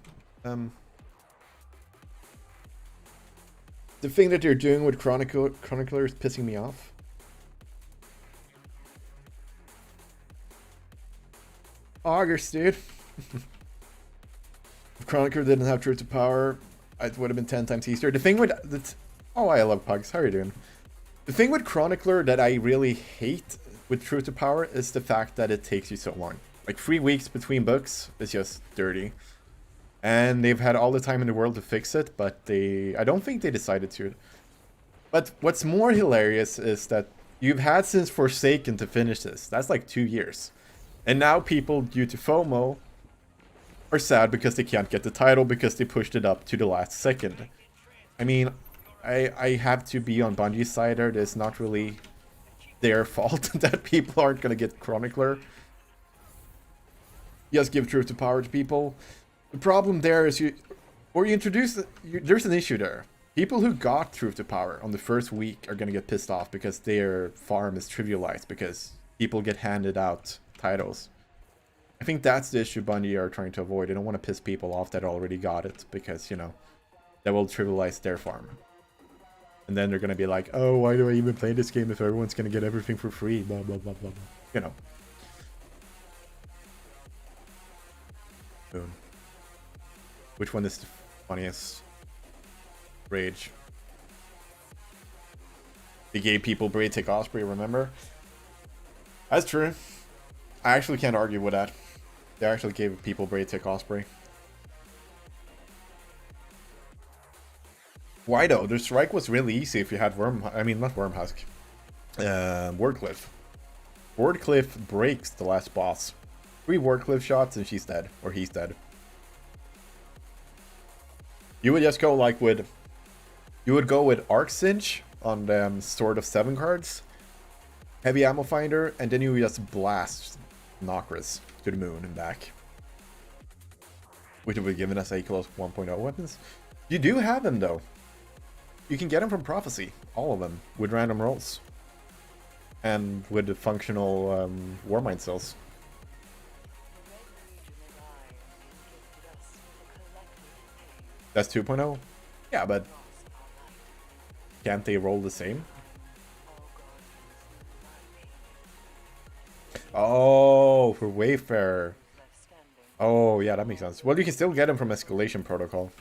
The thing that they're doing with Chronicler is pissing me off. August, dude. If Chronicler didn't have Truth to Power, it would have been 10 times easier. The thing with... Oh, I love Pugs. How are you doing? The thing with Chronicler that I really hate with Truth to Power is the fact that it takes you so long. Like 3 weeks between books is just dirty. And they've had all the time in the world to fix it, but I don't think they decided to. But what's more hilarious is that you've had since Forsaken to finish this. That's like 2 years. And now people, due to FOMO, are sad because they can't get the title because they pushed it up to the last second. I mean, I have to be on Bungie's side there. It's not really their fault that people aren't going to get Chronicler. Just give truth to power to people. The problem there is there's an issue there. People who got truth to power on the first week are going to get pissed off because their farm is trivialized because people get handed out titles. I think that's the issue Bungie are trying to avoid. They don't want to piss people off that already got it because, you know, that will trivialize their farm. And then they're going to be like, oh, why do I even play this game if everyone's going to get everything for free? Blah, blah, blah, blah, blah. You know. Boom. Which one is the funniest? Rage. They gave people Braid take Osprey, remember? That's true. I actually can't argue with that. They actually gave people Braid take Osprey. Why though? The strike was really easy if you had not Wormhusk. Wardcliff. Wardcliff breaks the last boss. 3 Wardcliff shots and she's dead. Or he's dead. You would just go like with... You would go with Arc Cinch on the Sword of 7 cards. Heavy Ammo Finder. And then you would just blast Nokris to the moon and back. Which would have given us A close 1.0 weapons. You do have them though. You can get them from Prophecy. All of them. With random rolls. And with the functional Warmind cells. That's 2.0? Yeah, but can't they roll the same? Oh, for Wayfarer. Oh, yeah, that makes sense. Well, you can still get them from Escalation Protocol.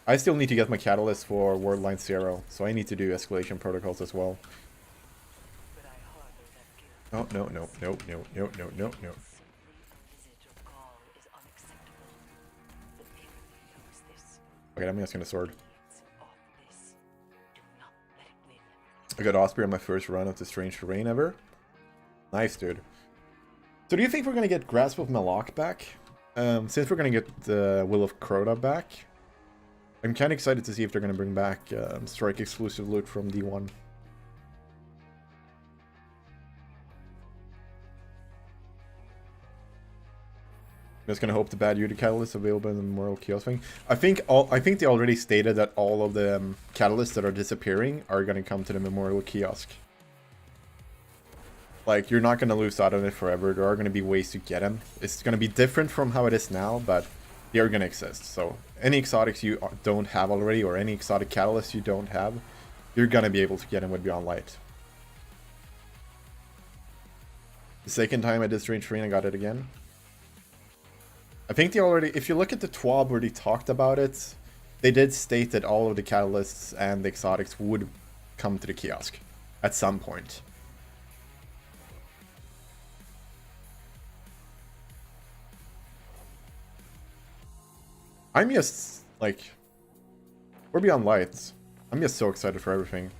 I still need to get my Catalyst for Worldline 0, so I need to do Escalation Protocols as well. Oh, no, no, no, no, no, no, no, no. Okay, I'm just gonna sword. I got Osprey on my first run of the Strange Terrain ever. Nice, dude. So do you think we're gonna get Grasp of Malak back? Since we're gonna get the Will of Crota back, I'm kind of excited to see if they're gonna bring back Strike exclusive loot from D1. I'm just gonna hope the bad Yudi catalyst available in the Memorial Kiosk thing. I think they already stated that all of the catalysts that are disappearing are gonna come to the Memorial Kiosk. Like, you're not gonna lose out on it forever. There are gonna be ways to get them. It's gonna be different from how it is now, but they are gonna exist. So any exotics you don't have already, or any exotic catalysts you don't have, you're gonna be able to get them with Beyond Light. The second time I did Strange Terrain, I got it again. I think they already, if you look at the TWAB where they talked about it, they did state that all of the catalysts and the exotics would come to the kiosk at some point. I'm just, like, we're Beyond Light. I'm just so excited for everything.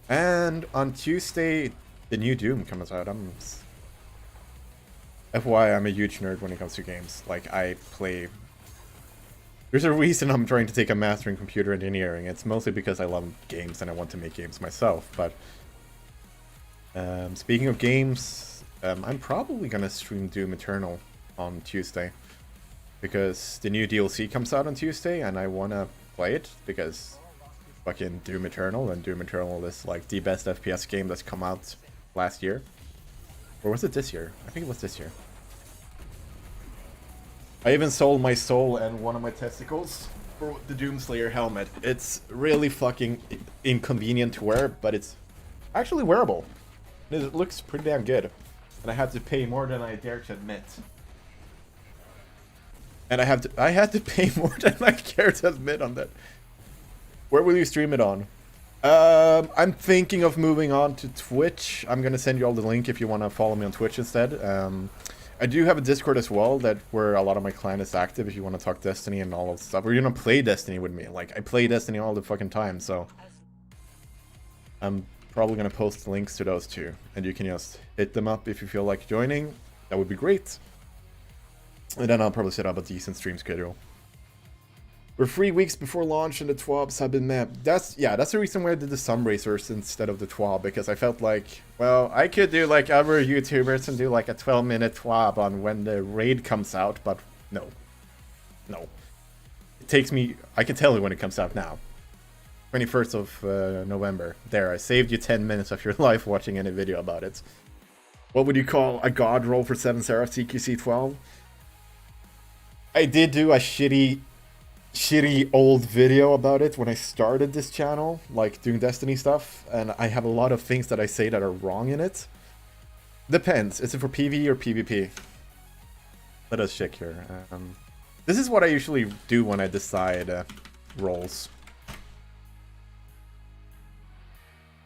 And on Tuesday, the new Doom comes out. FYI, I'm a huge nerd when it comes to games. Like, I play... There's a reason I'm trying to take a master in computer engineering. It's mostly because I love games and I want to make games myself. But speaking of games, I'm probably gonna stream Doom Eternal on Tuesday. Because the new DLC comes out on Tuesday and I wanna play it because fucking Doom Eternal, and Doom Eternal is like the best FPS game that's come out last year. Or was it this year? I think it was this year. I even sold my soul and one of my testicles for the Doomslayer helmet. It's really fucking inconvenient to wear, but it's actually wearable. It looks pretty damn good. And I had to pay more than I dare to admit. And I had to pay more than I care to admit on that. Where will you stream it on? I'm thinking of moving on to Twitch. I'm gonna send you all the link if you want to follow me on Twitch instead. I do have a Discord as well that where a lot of my clan is active if you want to talk Destiny and all of the stuff. Or you want to play Destiny with me. Like, I play Destiny all the fucking time, so I'm probably going to post links to those two. And you can just hit them up if you feel like joining. That would be great. And then I'll probably set up a decent stream schedule. We're 3 weeks before launch and the TWABs have been mapped. That's the reason why I did the Sunbracers instead of the TWAB, because I felt like, well, I could do like other YouTubers and do like a 12-minute TWAB on when the raid comes out, but no. No. It takes me, I can tell you when it comes out now. 21st of November. There, I saved you 10 minutes of your life watching any video about it. What would you call a god roll for 7 Seraph CQC 12? I did do a shitty old video about it when I started this channel, like doing Destiny stuff, and I have a lot of things that I say that are wrong in it. Depends. Is it for PvE or PvP? Let us check here. This is what I usually do when I decide roles.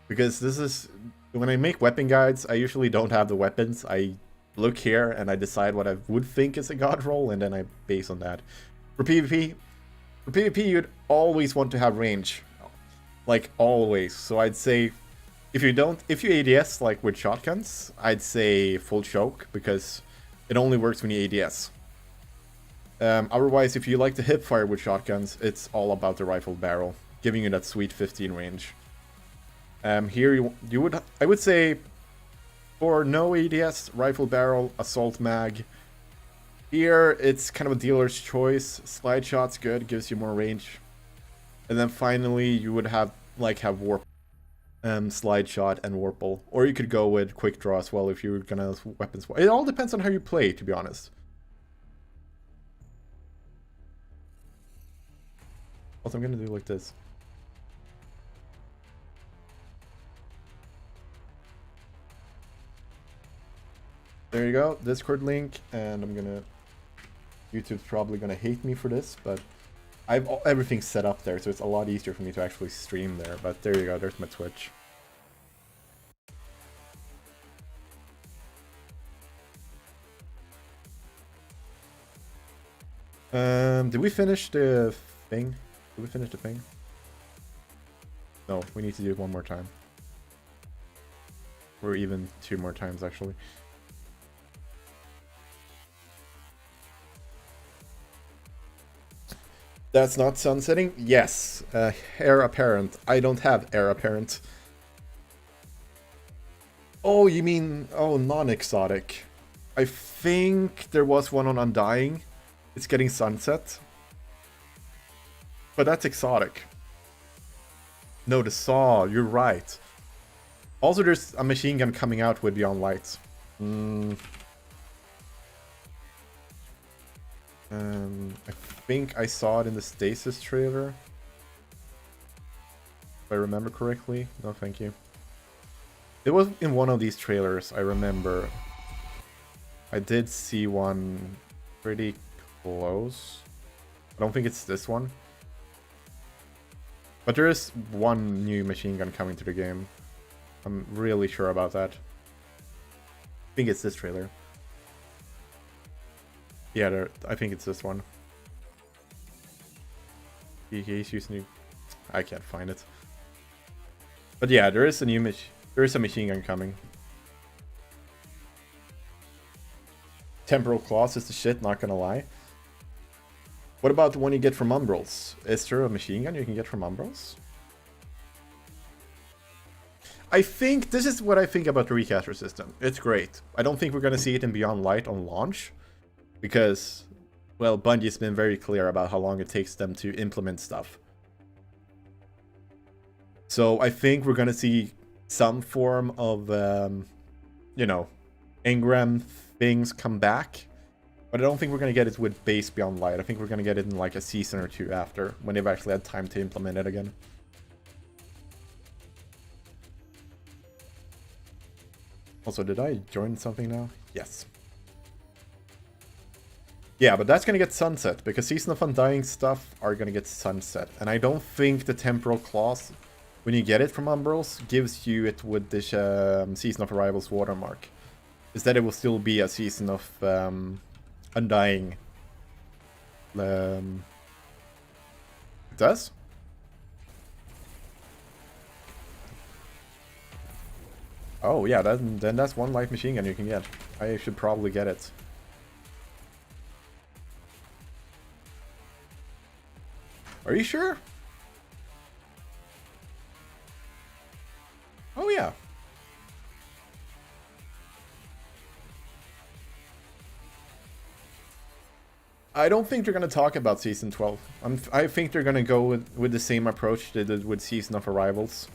Because this is... When I make weapon guides, I usually don't have the weapons. I look here and I decide what I would think is a god roll, and then I base on that. For PvP, you'd always want to have range. Like, always. So I'd say, if you ADS, like with shotguns, I'd say full choke, because it only works when you ADS. Otherwise, if you like to hip fire with shotguns, it's all about the rifle barrel, giving you that sweet 15 range. Here, I would say, for no ADS, rifle barrel, assault mag. Here, it's kind of a dealer's choice. Slide shot's good, gives you more range. And then finally, you would have warp, slide shot and warple. Or you could go with quick draw as well if you're gonna weapon swap. It all depends on how you play, to be honest. Also, I'm gonna do like this. There you go, Discord link, and I'm gonna... YouTube's probably gonna hate me for this, but I've everything set up there, so it's a lot easier for me to actually stream there. But there you go, there's my Twitch. Did we finish the thing? Did we finish the thing? No, we need to do it one more time. Or even 2 more times, actually. That's not sunsetting? Yes. Heir apparent. I don't have heir apparent. Oh, you mean... Oh, non-exotic. I think there was one on Undying. It's getting sunset. But that's exotic. No, the Saw. You're right. Also, there's a machine gun coming out with Beyond Light. I think I saw it in the Stasis trailer. If I remember correctly. No, thank you. It was in one of these trailers, I remember. I did see one pretty close. I don't think it's this one. But there is one new machine gun coming to the game. I'm really sure about that. I think it's this trailer. Yeah, I think it's this one. He's using... I can't find it. But yeah, there is a new there is a machine gun coming. Temporal Claws is the shit, not gonna lie. What about the one you get from Umbrals? Is there a machine gun you can get from Umbrals? I think this is what I think about the recaster system. It's great. I don't think we're gonna see it in Beyond Light on launch. Because, well, Bungie's been very clear about how long it takes them to implement stuff. So I think we're gonna see some form of, you know, engram things come back. But I don't think we're gonna get it with base Beyond Light. I think we're gonna get it in like a season or 2 after, when they've actually had time to implement it again. Also, did I join something now? Yes. Yeah, but that's gonna get sunset, because Season of Undying stuff are gonna get sunset. And I don't think the Temporal Claws, when you get it from Umbrals, gives you it with this Season of Arrival's watermark. is that it will still be a season of Undying. It does? Oh yeah, then that's one light machine gun you can get. I should probably get it. Are you sure? Oh yeah. I don't think they're going to talk about Season 12. I think they're going to go with the same approach they did with Season of Arrivals.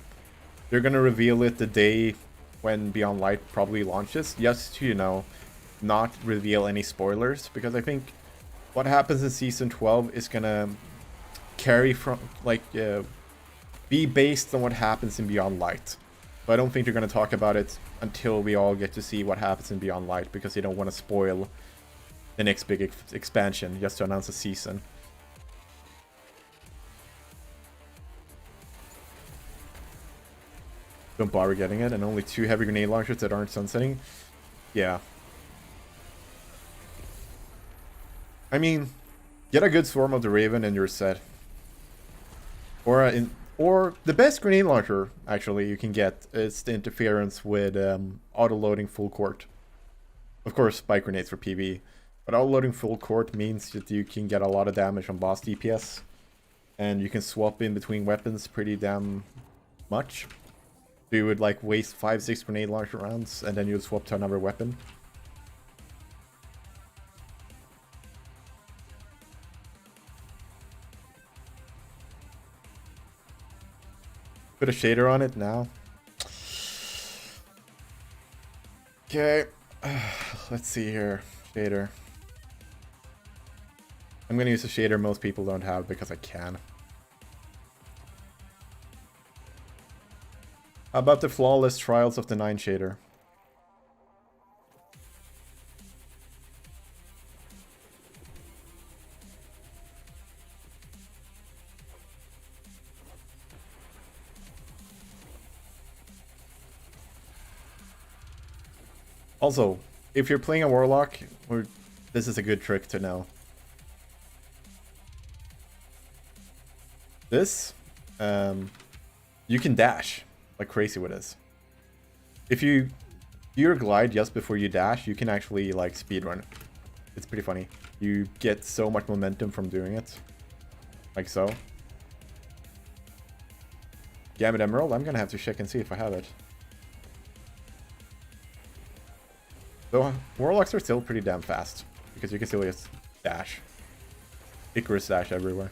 They're going to reveal it the day when Beyond Light probably launches, just to, you know, not reveal any spoilers, because I think what happens in Season 12 is going to carry from, like, be based on what happens in Beyond Light. But I don't think they're going to talk about it until we all get to see what happens in Beyond Light, because they don't want to spoil the next big expansion just to announce a season. Don't bother getting it, and only 2 heavy grenade launchers that aren't sunsetting. Yeah. I mean, get a good Swarm of the Raven and you're set. Or the best grenade launcher, actually, you can get is the interference with auto-loading full court. Of course, spike grenades for PV. But auto-loading full court means that you can get a lot of damage on boss DPS. And you can swap in between weapons pretty damn much. So you would like waste 5-6 grenade launcher rounds and then you would swap to another weapon. Put a shader on it now. Okay. Let's see here. Shader. I'm going to use a shader most people don't have because I can. How about the Flawless Trials of the 9 shader? Also, if you're playing a Warlock, this is a good trick to know. This, you can dash like crazy with this. If you do your glide just before you dash, you can actually like speedrun. It's pretty funny. You get so much momentum from doing it. Like so. Gambit Emerald, I'm gonna have to check and see if I have it. So Warlocks are still pretty damn fast, because you can still just dash. Icarus dash everywhere.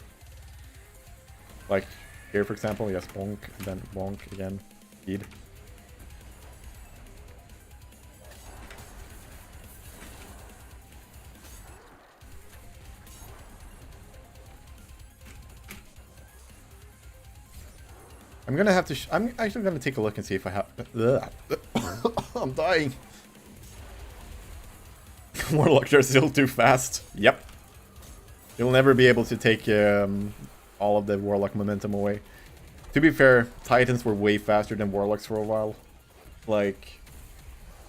Like here, for example, yes, bonk, and then bonk again, speed. I'm gonna have to. I'm actually gonna take a look and see if I have. I'm dying. Warlocks are still too fast. Yep. You'll never be able to take all of the Warlock momentum away. To be fair, Titans were way faster than Warlocks for a while. Like,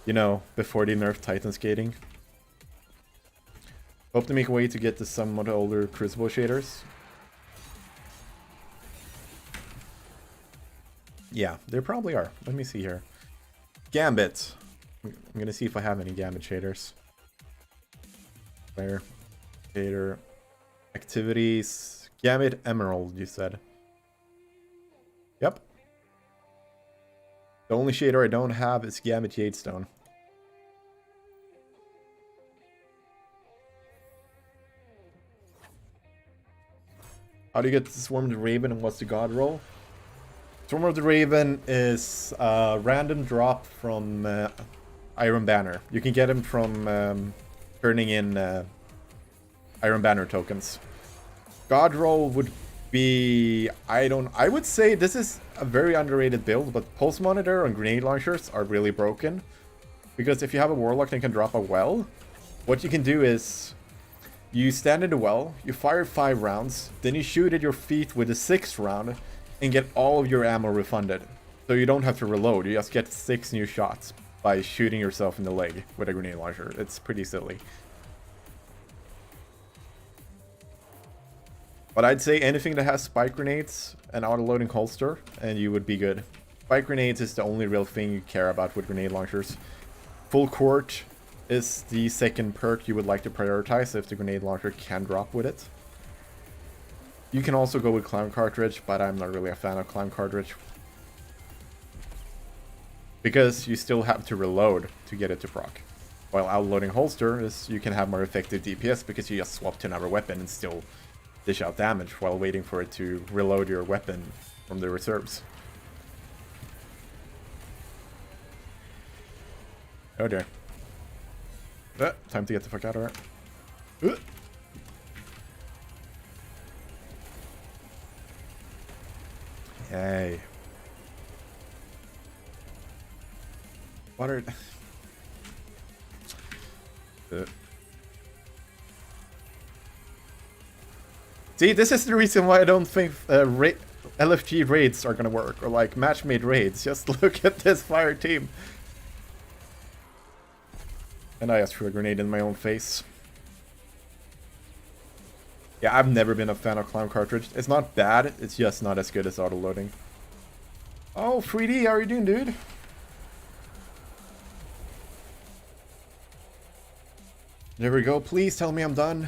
you know, before they nerfed Titan skating. Hope to make a way to get the somewhat older Crucible shaders. Yeah, there probably are. Let me see here. Gambit. I'm gonna see if I have any Gambit shaders. Where? Shader. Activities. Gambit Emerald, you said. Yep. The only shader I don't have is Gambit Jadestone. How do you get the Swarm of the Raven and what's the god roll? Swarm of the Raven is a random drop from Iron Banner. You can get him from turning in Iron Banner tokens. God roll would be... I would say this is a very underrated build, but Pulse Monitor and Grenade Launchers are really broken. Because if you have a Warlock that can drop a well, what you can do is... You stand in the well, you fire 5 rounds, then you shoot at your feet with the 6th round, and get all of your ammo refunded. So you don't have to reload, you just get 6 new shots. by shooting yourself in the leg with a grenade launcher. It's pretty silly. But I'd say anything that has spike grenades and auto-loading holster, and you would be good. Spike grenades is the only real thing you care about with grenade launchers. Full court is the second perk you would like to prioritize if the grenade launcher can drop with it. You can also go with clown cartridge, but I'm not really a fan of clown cartridge. Because you still have to reload to get it to proc. While auto-loading holster is you can have more effective DPS because you just swap to another weapon and still dish out damage while waiting for it to reload your weapon from the reserves. Oh dear. Time to get the fuck out of here. Hey. What are... See, this is the reason why I don't think LFG raids are gonna work, or like match-made raids. Just look at this fire team. And I just threw a grenade in my own face. Yeah, I've never been a fan of clown cartridge. It's not bad, it's just not as good as auto-loading. Oh, 3D, how are you doing, dude? There we go. Please tell me I'm done.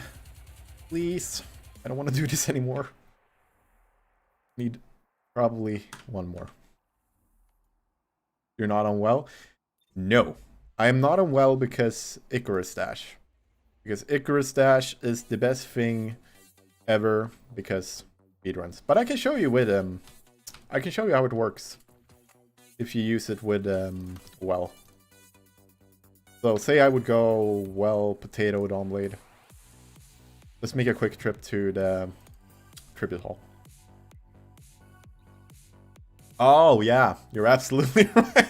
Please. I don't want to do this anymore. Need probably one more. You're not unwell? No. I am not unwell because Icarus Dash. Because Icarus Dash is the best thing ever because speedruns. But I can show you with I can show you how it works if you use it with well. So say I would go well potato Dawn Blade. Let's make a quick trip to the tribute hall. Oh yeah, you're absolutely right.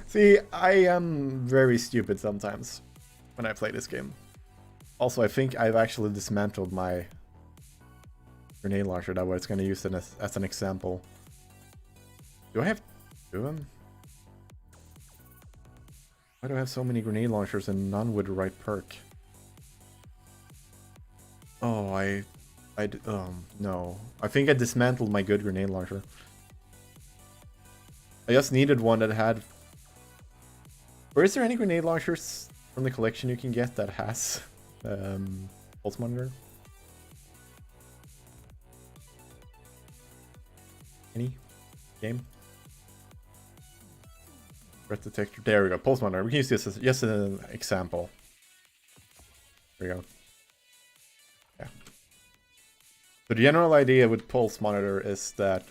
See, I am very stupid sometimes when I play this game. Also, I think I've actually dismantled my grenade launcher. That way it's going to use it as an example. Do I have two of them? Why do I have so many grenade launchers and none with the right perk? Oh, no. I think I dismantled my good grenade launcher. I just needed one that had... Or is there any grenade launchers from the collection you can get that has pulse monitor? Any game? Threat detector. There we go. Pulse monitor. We can use this as just an example. There we go. Yeah. So the general idea with pulse monitor is that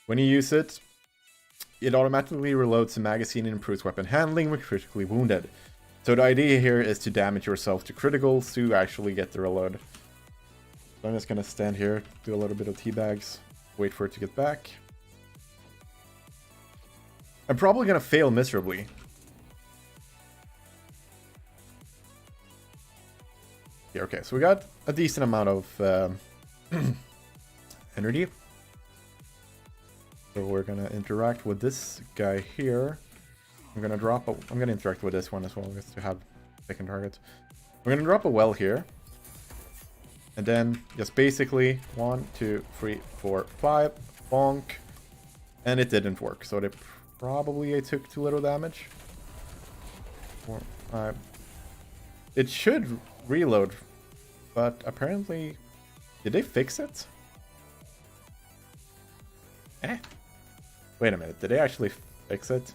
when you use it, it automatically reloads the magazine and improves weapon handling when critically wounded. So the idea here is to damage yourself to criticals to actually get the reload. So I'm just gonna stand here, do a little bit of teabags, wait for it to get back. I'm probably gonna fail miserably. Yeah, okay, so we got a decent amount of energy. So we're gonna interact with this guy here. I'm gonna interact with this one as well, just to have second targets. We're gonna drop a well here. And then just basically 1, 2, 3, 4, 5, bonk. And it didn't work, so they probably took too little damage. 4, 5. It should reload, but apparently... Did they fix it? Wait a minute, did they actually fix it?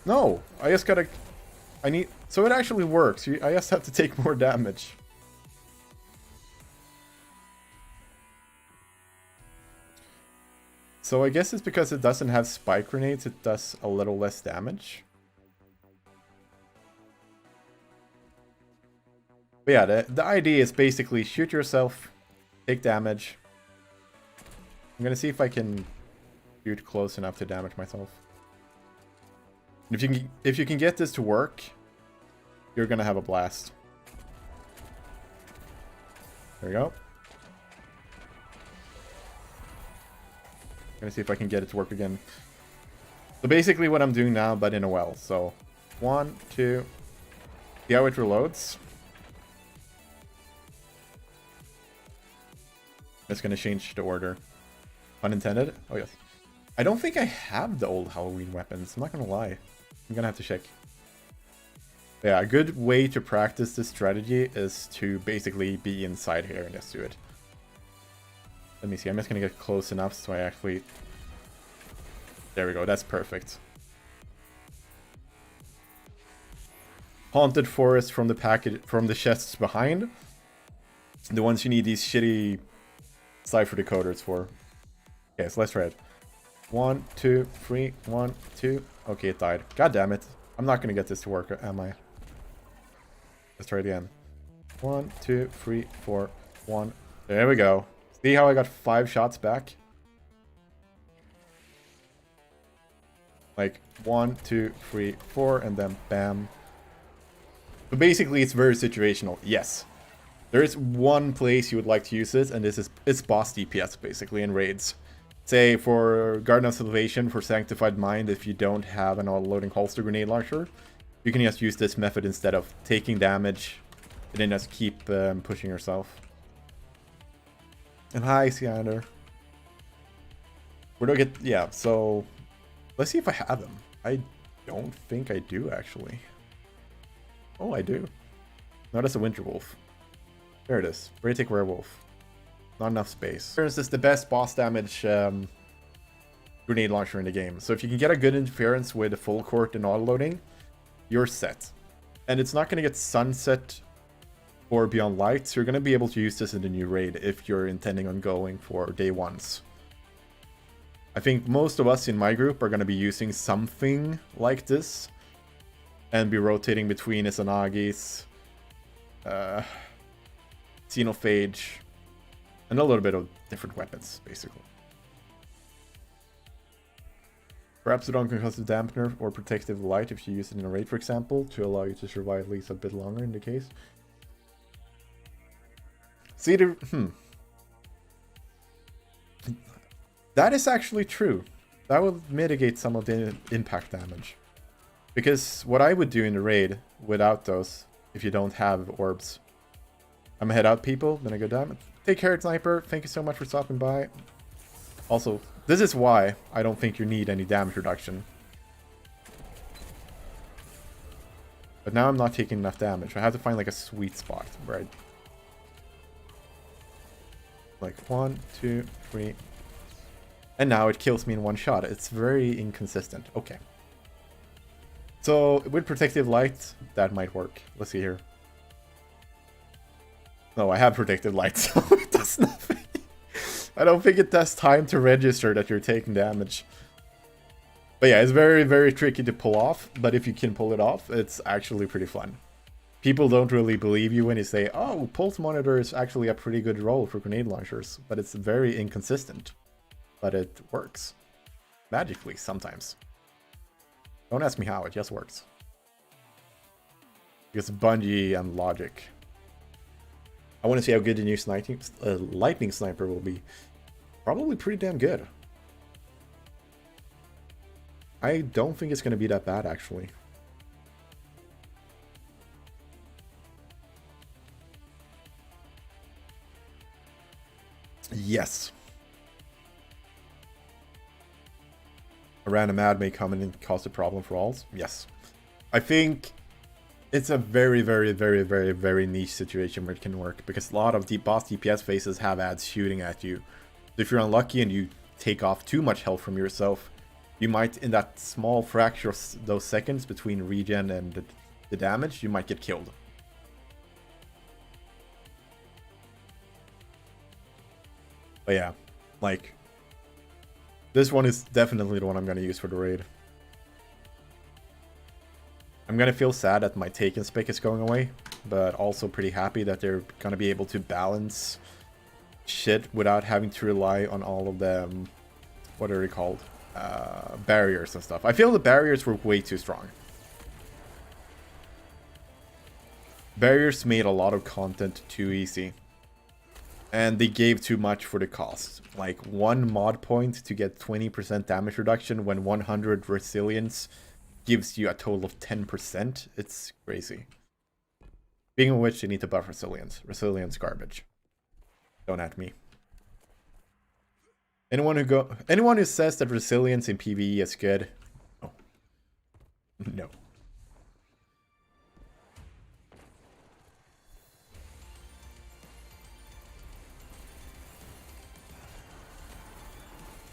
No, I just gotta... So it actually works. I just have to take more damage. So I guess it's because it doesn't have spike grenades, it does a little less damage. But yeah, the idea is basically shoot yourself, take damage. I'm gonna see if I can shoot close enough to damage myself. If you can get this to work, you're gonna have a blast. There we go. Gonna see if I can get it to work again. So basically what I'm doing now, but in a well. So 1, 2. See how it reloads? It's gonna change the order. Unintended? Oh yes. I don't think I have the old Halloween weapons. I'm not gonna lie. I'm gonna have to check. Yeah, a good way to practice this strategy is to basically be inside here and just do it. Let me see. I'm just gonna get close enough so I actually... There we go. That's perfect. Haunted forest from the package, from the chests behind. The ones you need these shitty cipher decoders for. Okay, so let's try it. 1, 2, 3, 1, 2. Okay, it died. God damn it. I'm not gonna get this to work, am I? Let's try it again. 1, 2, 3, 4, 1. There we go. See how I got 5 shots back? Like 1, 2, 3, 4, and then bam. So basically, it's very situational. Yes. There is one place you would like to use this, and this is it's boss DPS basically in raids. Say for Garden of Salvation, for Sanctified Mind, if you don't have an auto-loading holster grenade launcher, you can just use this method instead of taking damage, and then just keep pushing yourself. And hi, Seander. Where do I get... Yeah, so... Let's see if I have them. I don't think I do, actually. Oh, I do. No, that's a Winter Wolf. There it is. Bratic Werewolf. Not enough space. This is the best boss damage grenade launcher in the game. So if you can get a good interference with a full court and auto-loading, you're set. And it's not going to get sunset or beyond light, so you're going to be able to use this in the new raid if you're intending on going for day ones. I think most of us in my group are going to be using something like this and be rotating between Izanagi's, Xenophage, and a little bit of different weapons, basically. Perhaps a non-concussive dampener or protective light if you use it in a raid, for example, to allow you to survive at least a bit longer in the case. See, that is actually true. That will mitigate some of the impact damage. Because what I would do in the raid without those, if you don't have orbs, I'm gonna head out, people, then I go down. Take care, Sniper. Thank you so much for stopping by. Also, this is why I don't think you need any damage reduction. But now I'm not taking enough damage. I have to find like a sweet spot, right? Like 1, 2, 3. And now it kills me in one shot. It's very inconsistent. Okay. So with protective light, that might work. Let's see here. No, I have protective light, so it does nothing. I don't think it has time to register that you're taking damage. But yeah, it's very, very tricky to pull off. But if you can pull it off, it's actually pretty fun. People don't really believe you when you say, oh, pulse monitor is actually a pretty good role for grenade launchers. But it's very inconsistent. But it works. Magically, sometimes. Don't ask me how, it just works. Because Bungie and logic. I want to see how good the new lightning sniper will be. Probably pretty damn good. I don't think it's going to be that bad, actually. Yes. A random ad may come in and cause a problem for alls. Yes. I think it's a very, very, very, very, very niche situation where it can work, because a lot of deep boss DPS phases have ads shooting at you. So if you're unlucky and you take off too much health from yourself, you might, in that small fraction of those seconds between regen and the damage, you might get killed. But yeah, like, this one is definitely the one I'm going to use for the raid. I'm going to feel sad that my Taken spec is going away, but also pretty happy that they're going to be able to balance shit without having to rely on all of them, what are they called? Barriers and stuff. I feel the barriers were way too strong. Barriers made a lot of content too easy. And they gave too much for the cost. Like 1 mod point to get 20% damage reduction when 100 resilience gives you a total of 10%. It's crazy. Speaking of which, they need to buff resilience. Resilience garbage. Don't at me. Anyone who says that resilience in PvE is good? No. No.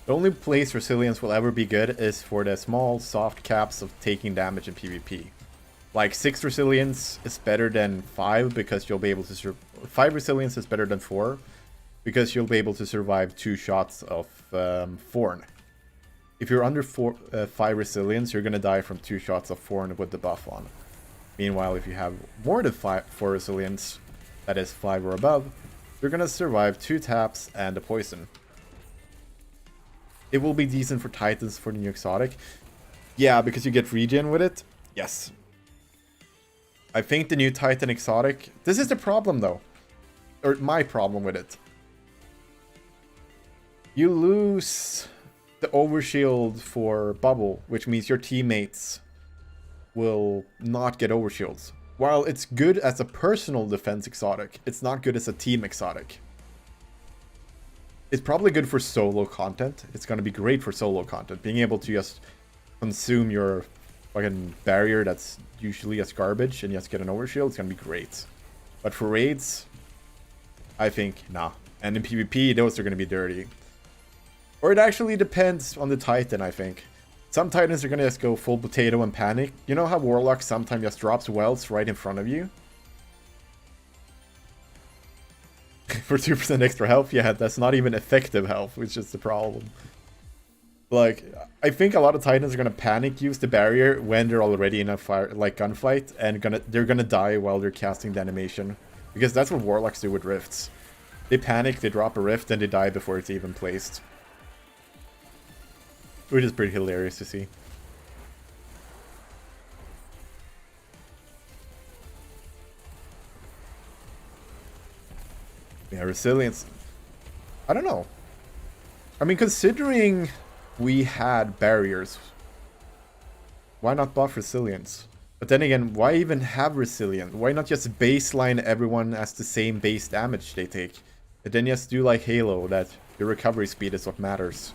The only place resilience will ever be good is for the small, soft caps of taking damage in PvP. Like 6 resilience is better than 5 because you'll be able to 5 resilience is better than 4 because you'll be able to survive 2 shots of Thorn. If you're under 5 resilience, you're gonna die from 2 shots of Thorn with the buff on. Meanwhile, if you have more than 4 resilience, that is 5 or above, you're gonna survive 2 taps and a poison. It will be decent for Titans for the new exotic. Yeah, because you get regen with it. Yes. I think the new Titan exotic... This is the problem, though. Or my problem with it. You lose the overshield for Bubble, which means your teammates will not get overshields. While it's good as a personal defense exotic, it's not good as a team exotic. It's probably good for solo content. It's going to be great for solo content. Being able to just consume your fucking barrier that's usually as garbage and just get an overshield, it's going to be great. But for raids, I think, nah. And in PvP, those are going to be dirty. Or it actually depends on the Titan, I think. Some Titans are going to just go full potato and panic. You know how Warlock sometimes just drops wells right in front of you? For 2% extra health, yeah, that's not even effective health, which is the problem. Like, I think a lot of Titans are gonna panic use the barrier when they're already in a gunfight, and they're gonna die while they're casting the animation. Because that's what Warlocks do with rifts. They panic, they drop a rift, and they die before it's even placed. Which is pretty hilarious to see. Yeah, resilience. I don't know. I mean, considering we had barriers, why not buff resilience? But then again, why even have resilience? Why not just baseline everyone as the same base damage they take? And then just do like Halo, that your recovery speed is what matters.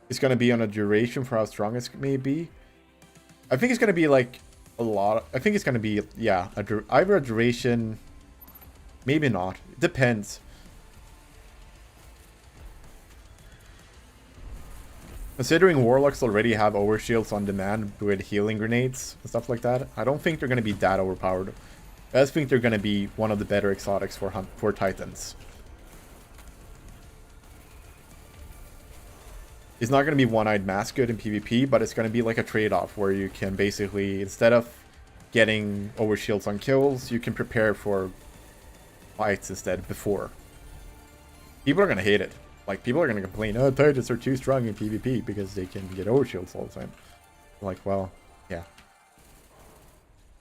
It's gonna be on a duration for how strong it may be. I think it's gonna be like a lot. I think it's gonna be, yeah, either a duration... Maybe not. It depends. Considering Warlocks already have overshields on demand with healing grenades and stuff like that, I don't think they're going to be that overpowered. I just think they're going to be one of the better exotics for Titans. It's not going to be one-eyed mask good in PvP, but it's going to be like a trade-off where you can basically, instead of getting overshields on kills, you can prepare for fights instead before. People are gonna hate it. Like, people are gonna complain, oh, Titans are too strong in PvP because they can get overshields all the time. Like, well, yeah.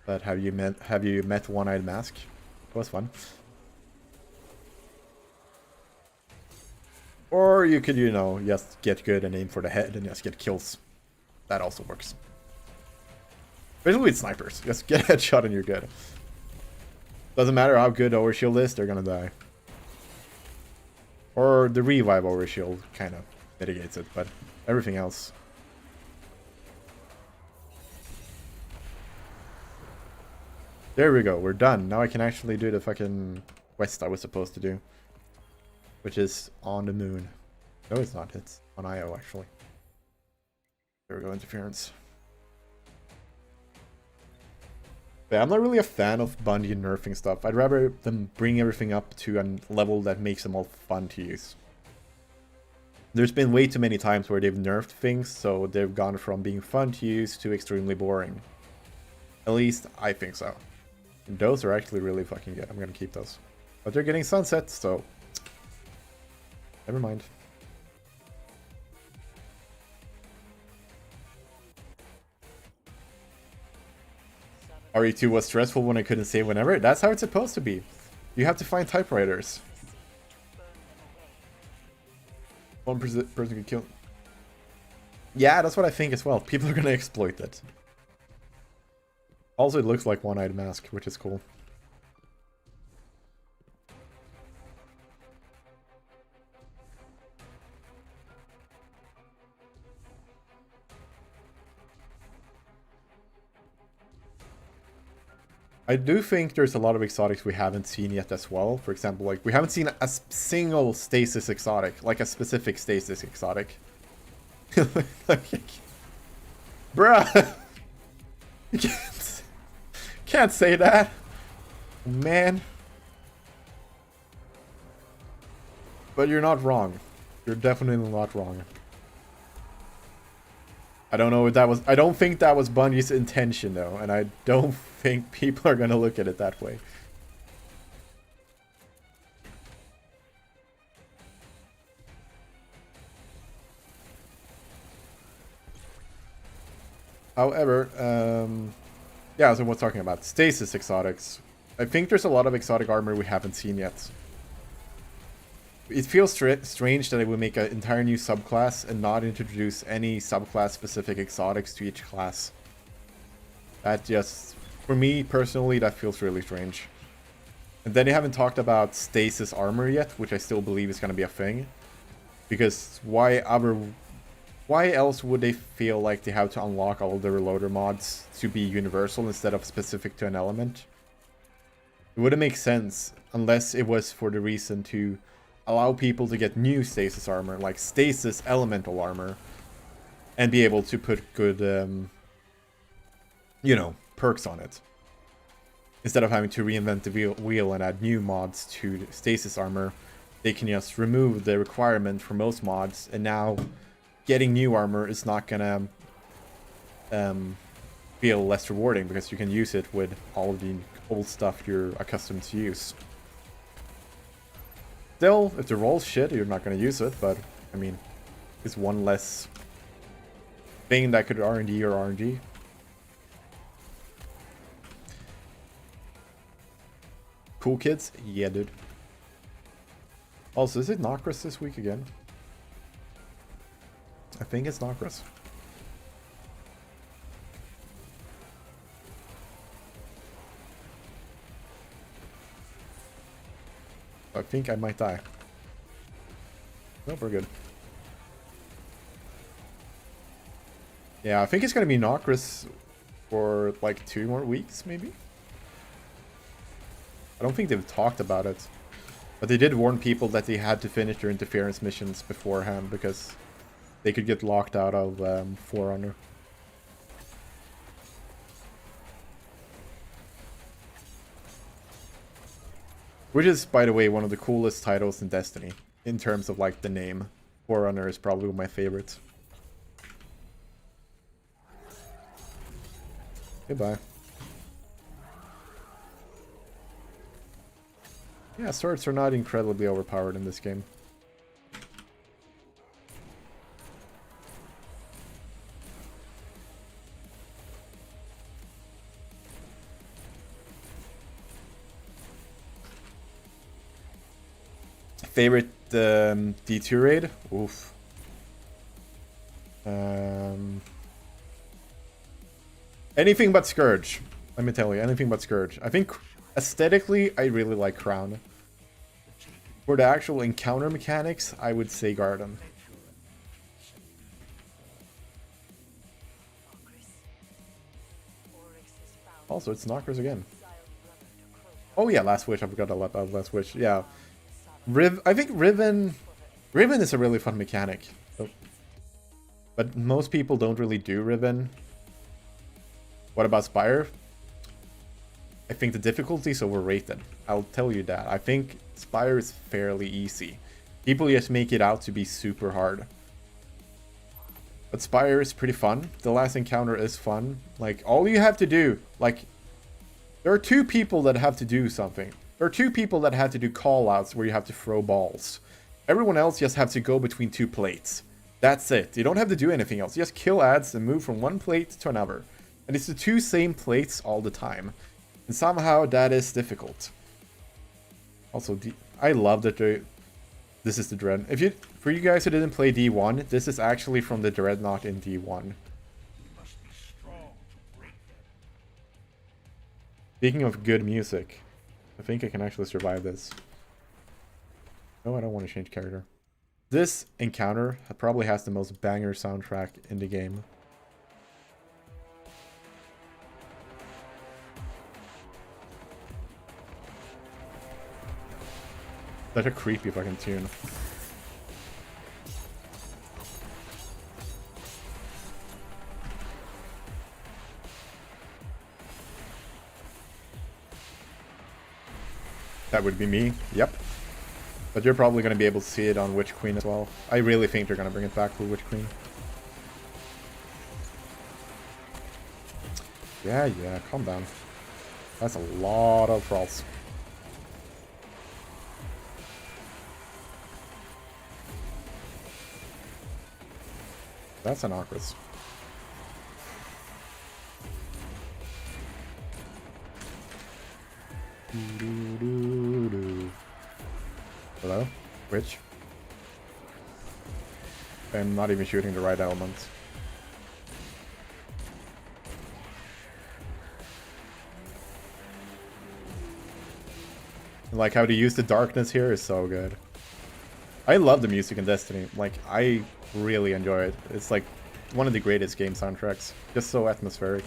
But have you met One-Eyed Mask? It was fun. Or you could, you know, just get good and aim for the head and just get kills. That also works. Especially with snipers. Just get a headshot and you're good. Doesn't matter how good overshield is, they're gonna die. Or the revive overshield kind of mitigates it, but everything else. There we go, we're done. Now I can actually do the fucking quest I was supposed to do. Which is on the moon. No, it's not. It's on IO, actually. There we go, interference. Yeah, I'm not really a fan of Bungie nerfing stuff. I'd rather them bring everything up to a level that makes them all fun to use. There's been way too many times where they've nerfed things, so they've gone from being fun to use to extremely boring. At least, I think so. And those are actually really fucking good. I'm gonna keep those. But they're getting sunset, so... never mind. RE2 was stressful when I couldn't save whenever. That's how it's supposed to be. You have to find typewriters. One person can kill. Yeah, that's what I think as well. People are gonna exploit it. Also, it looks like one-eyed mask, which is cool. I do think there's a lot of exotics we haven't seen yet as well. For example, like we haven't seen a single stasis exotic, like a specific stasis exotic. Bruh! You can't say that. Man. But you're not wrong. You're definitely not wrong. I don't know if that was... I don't think that was Bungie's intention, though. And I don't think people are gonna look at it that way. However, yeah, so we're talking about stasis exotics. I think there's a lot of exotic armor we haven't seen yet. It feels strange that it would make an entire new subclass and not introduce any subclass-specific exotics to each class. That just, for me personally, that feels really strange. And then they haven't talked about stasis armor yet, which I still believe is going to be a thing. Because why else would they feel like they have to unlock all the reloader mods to be universal instead of specific to an element? It wouldn't make sense unless it was for the reason to allow people to get new stasis armor, like stasis elemental armor, and be able to put good, you know, perks on it. Instead of having to reinvent the wheel and add new mods to stasis armor, they can just remove the requirement for most mods, and now getting new armor is not gonna feel less rewarding because you can use it with all of the old stuff you're accustomed to use. Still, if the roll's shit, you're not gonna use it, but I mean, it's one less thing that could R&D or RNG. Cool kids? Yeah, dude. Also, is it Nokris this week again? I think it's Nokris. I think I might die. Nope, we're good. Yeah, I think it's gonna be Nokris for like 2 more weeks, maybe? I don't think they've talked about it. But they did warn people that they had to finish their interference missions beforehand because they could get locked out of Forerunner. Which is, by the way, one of the coolest titles in Destiny. In terms of, like, the name. Forerunner is probably my favorite. Goodbye. Yeah, swords are not incredibly overpowered in this game. Favorite D2 raid? Oof. Anything but Scourge. Let me tell you, anything but Scourge. I think aesthetically, I really like Crown. For the actual encounter mechanics, I would say Garden. Also, it's Knockers again. Oh yeah, Last Wish. I forgot about Last Wish. Yeah. I think Riven is a really fun mechanic. But most people don't really do Riven. What about Spire? I think the difficulty is overrated. I'll tell you that. I think Spire is fairly easy. People just make it out to be super hard. But Spire is pretty fun. The last encounter is fun. Like, all you have to do, like, there are 2 people that have to do something. There are 2 people that have to do call-outs where you have to throw balls. Everyone else just have to go between 2 plates. That's it. You don't have to do anything else. You just kill ads and move from one plate to another. And it's the 2 same plates all the time. And somehow that is difficult. Also, I love that this is the Dread. For you guys who didn't play D1, this is actually from the Dreadnought in D1. Speaking of good music, I think I can actually survive this. No, I don't want to change character. This encounter probably has the most banger soundtrack in the game. Such a creepy fucking tune. That would be me, yep. But you're probably going to be able to see it on Witch Queen as well. I really think they're going to bring it back for Witch Queen. Yeah, calm down. That's a lot of thralls. That's an Oculus. Hello? Which? I'm not even shooting the right elements. Like how to use the darkness here is so good. I love the music in Destiny. Like, I really enjoy it. It's like one of the greatest game soundtracks. Just so atmospheric.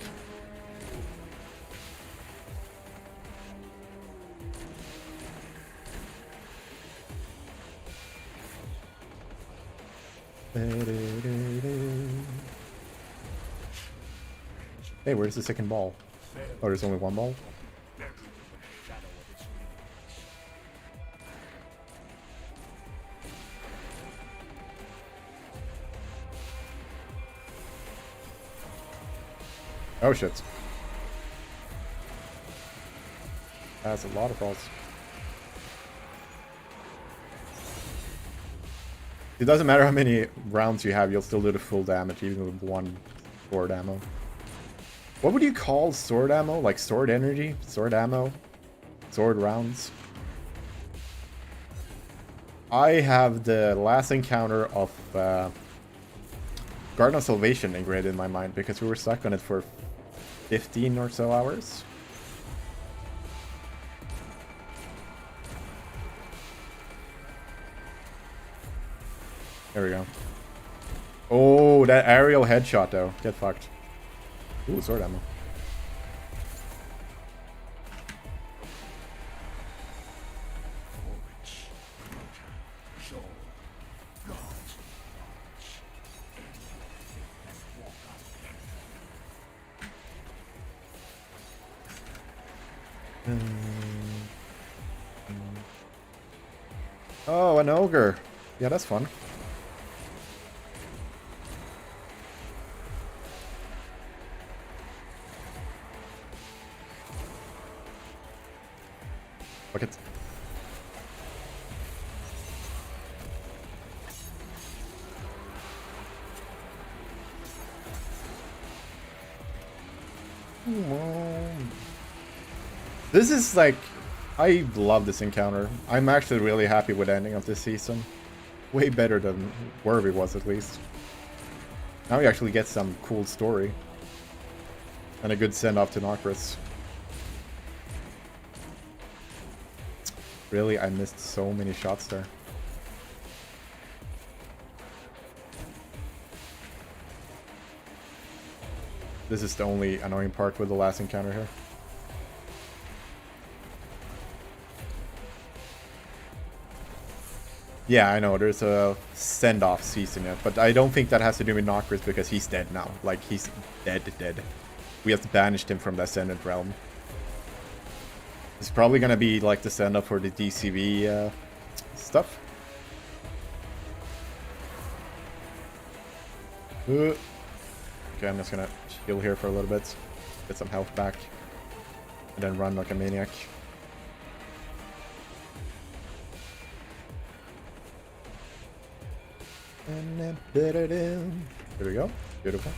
Hey, where's the second ball? Oh, there's only one ball? Oh shit. That's a lot of balls. It doesn't matter how many rounds you have, you'll still do the full damage, even with one sword ammo. What would you call sword ammo? Like sword energy? Sword ammo? Sword rounds? I have the last encounter of Garden of Salvation engraved in my mind because we were stuck on it for 15 or so hours. There we go. Oh, that aerial headshot though. Get fucked. Ooh, sword ammo. Oh, an ogre. Yeah, that's fun. Look it. This is like, I love this encounter. I'm actually really happy with the ending of this season. Way better than Worthy was, at least. Now we actually get some cool story. And a good send-off to Nocris. Really, I missed so many shots there. This is the only annoying part with the last encounter here. Yeah, I know, there's a send-off season yet, but I don't think that has to do with Nocris because he's dead now. Like, he's dead. We have banished him from the Ascendant Realm. It's probably gonna be like the send-off for the DCV stuff. Okay, I'm just gonna chill here for a little bit, get some health back, and then run like a maniac. There we go. Beautiful.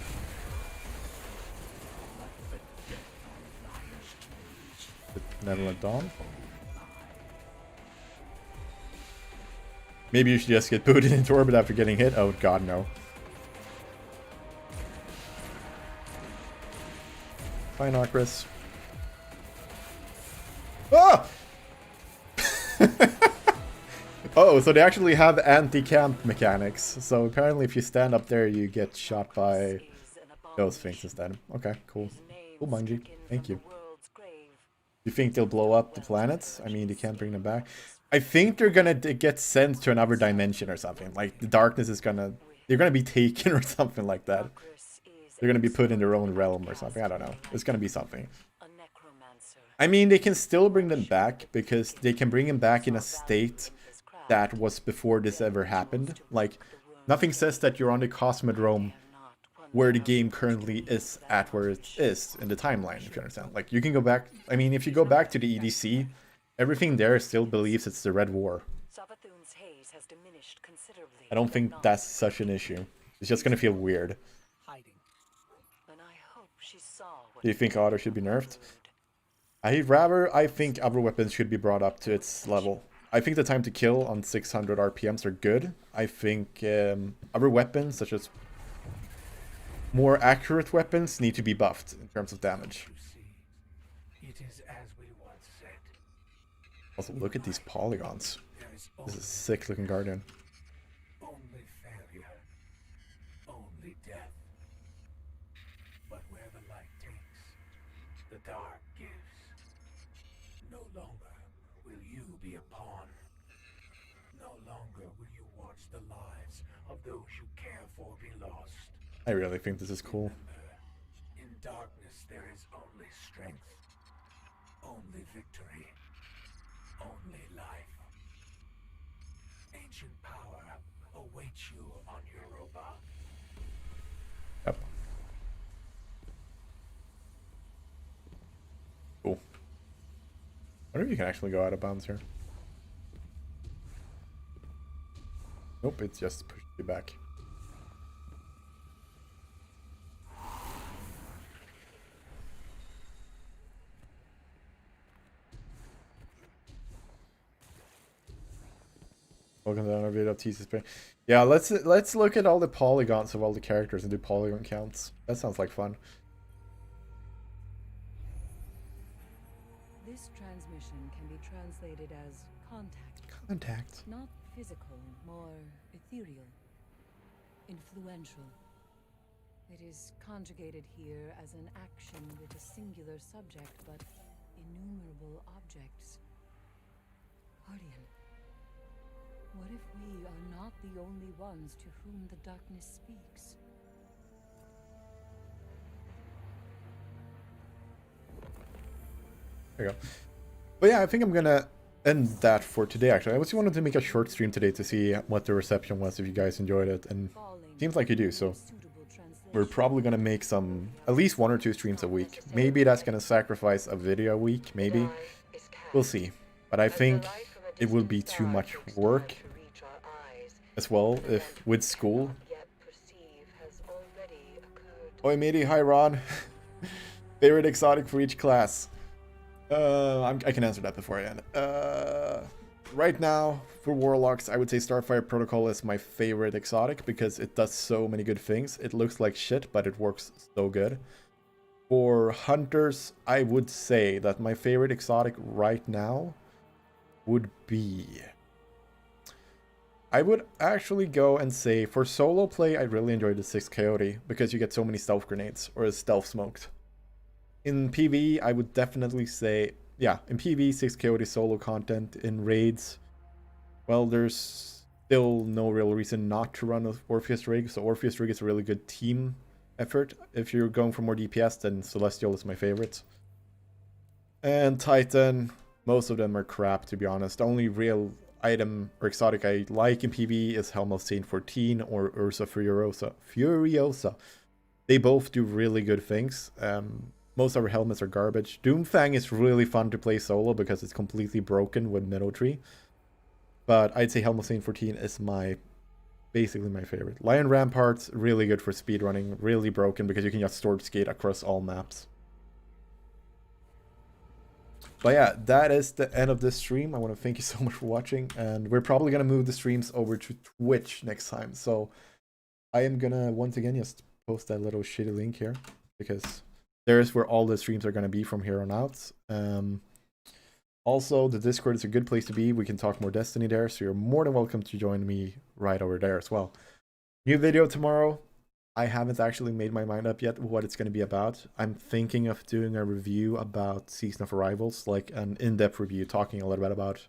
Benevolent Dawn. Maybe you should just get booted into orbit after getting hit. Oh god, no. Fine, Chris. Ah! Oh, so they actually have anti-camp mechanics. So apparently if you stand up there, you get shot by those things instead. Okay, cool. Cool, Bungie. Thank you. You think they'll blow up the planets? I mean, you can't bring them back. I think they're gonna get sent to another dimension or something. Like, the darkness is gonna... They're gonna be taken or something like that. They're gonna be put in their own realm or something. I don't know. It's gonna be something. I mean, they can still bring them back, because they can bring them back in a state that was before this ever happened. Like, nothing says that you're on the Cosmodrome where the game currently is at where it is in the timeline, if you understand. Like, you can go back... I mean, if you go back to the EDC, everything there still believes it's the Red War. I don't think that's such an issue. It's just gonna feel weird. Do you think Otter should be nerfed? I think other weapons should be brought up to its level. I think the time to kill on 600 RPMs are good. I think other weapons, such as more accurate weapons, need to be buffed in terms of damage. Also, look at these polygons. This is a sick looking Guardian. Only failure, only death. But where the light takes, the dark gives. No longer will you be a pawn. No longer will you watch the lives of those you care for be lost. I really think this is cool. In darkness there is only strength, only victory, only life. Ancient power awaits you on Europa. Yep. Cool. I wonder if you can actually go out of bounds here. Nope, it's just pushed you back. Welcome to another video of TCSpectre. Yeah, let's look at all the polygons of all the characters and do polygon counts. That sounds like fun. This transmission can be translated as contact. Contact. Not physical, more ethereal, influential. It is conjugated here as an action with a singular subject, but innumerable objects. Guardian. What if we are not the only ones to whom the darkness speaks? There you go. But yeah, I think I'm gonna end that for today, actually. I just wanted to make a short stream today to see what the reception was, if you guys enjoyed it, and it seems like you do, so we're probably gonna make some, at least 1 or 2 streams a week. Maybe that's gonna sacrifice a video a week, maybe. We'll see. But I think it will be too much work as well, if with school. Oi matey, hi Ron. Favorite exotic for each class? I can answer that before I end. Right now, for Warlocks, I would say Starfire Protocol is my favorite exotic because it does so many good things. It looks like shit, but it works so good. For Hunters, I would say that my favorite exotic right now would be... I would actually go and say, for solo play, I really enjoy the 6 Coyote because you get so many stealth grenades, or stealth smoked. In PvE, I would definitely say, yeah, in PvE, 6 Coyote solo content. In raids, well, there's still no real reason not to run an Orpheus rig, so Orpheus rig is a really good team effort. If you're going for more DPS, then Celestial is my favorite. And Titan, most of them are crap, to be honest. The only real item or exotic I like in PvE is Helm of Saint 14 or Ursa Furiosa. They both do really good things. Most of our helmets are garbage. Doomfang is really fun to play solo because it's completely broken with Meadow Tree. But I'd say Helm of Saint 14 is basically my favorite. Lion Ramparts, really good for speedrunning. Really broken because you can just storm skate across all maps. But yeah, that is the end of this stream. I want to thank you so much for watching, and we're probably gonna move the streams over to Twitch next time. So I am gonna once again just post that little shitty link here because there's where all the streams are gonna be from here on out. Also, the Discord is a good place to be. We can talk more Destiny there, so you're more than welcome to join me right over there as well. New video tomorrow. I haven't actually made my mind up yet what it's going to be about. I'm thinking of doing a review about Season of Arrivals, like an in-depth review, talking a little bit about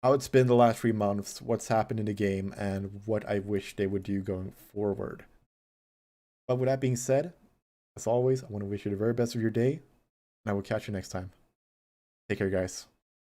how it's been the last 3 months, what's happened in the game, and what I wish they would do going forward. But with that being said, as always, I want to wish you the very best of your day, and I will catch you next time. Take care, guys.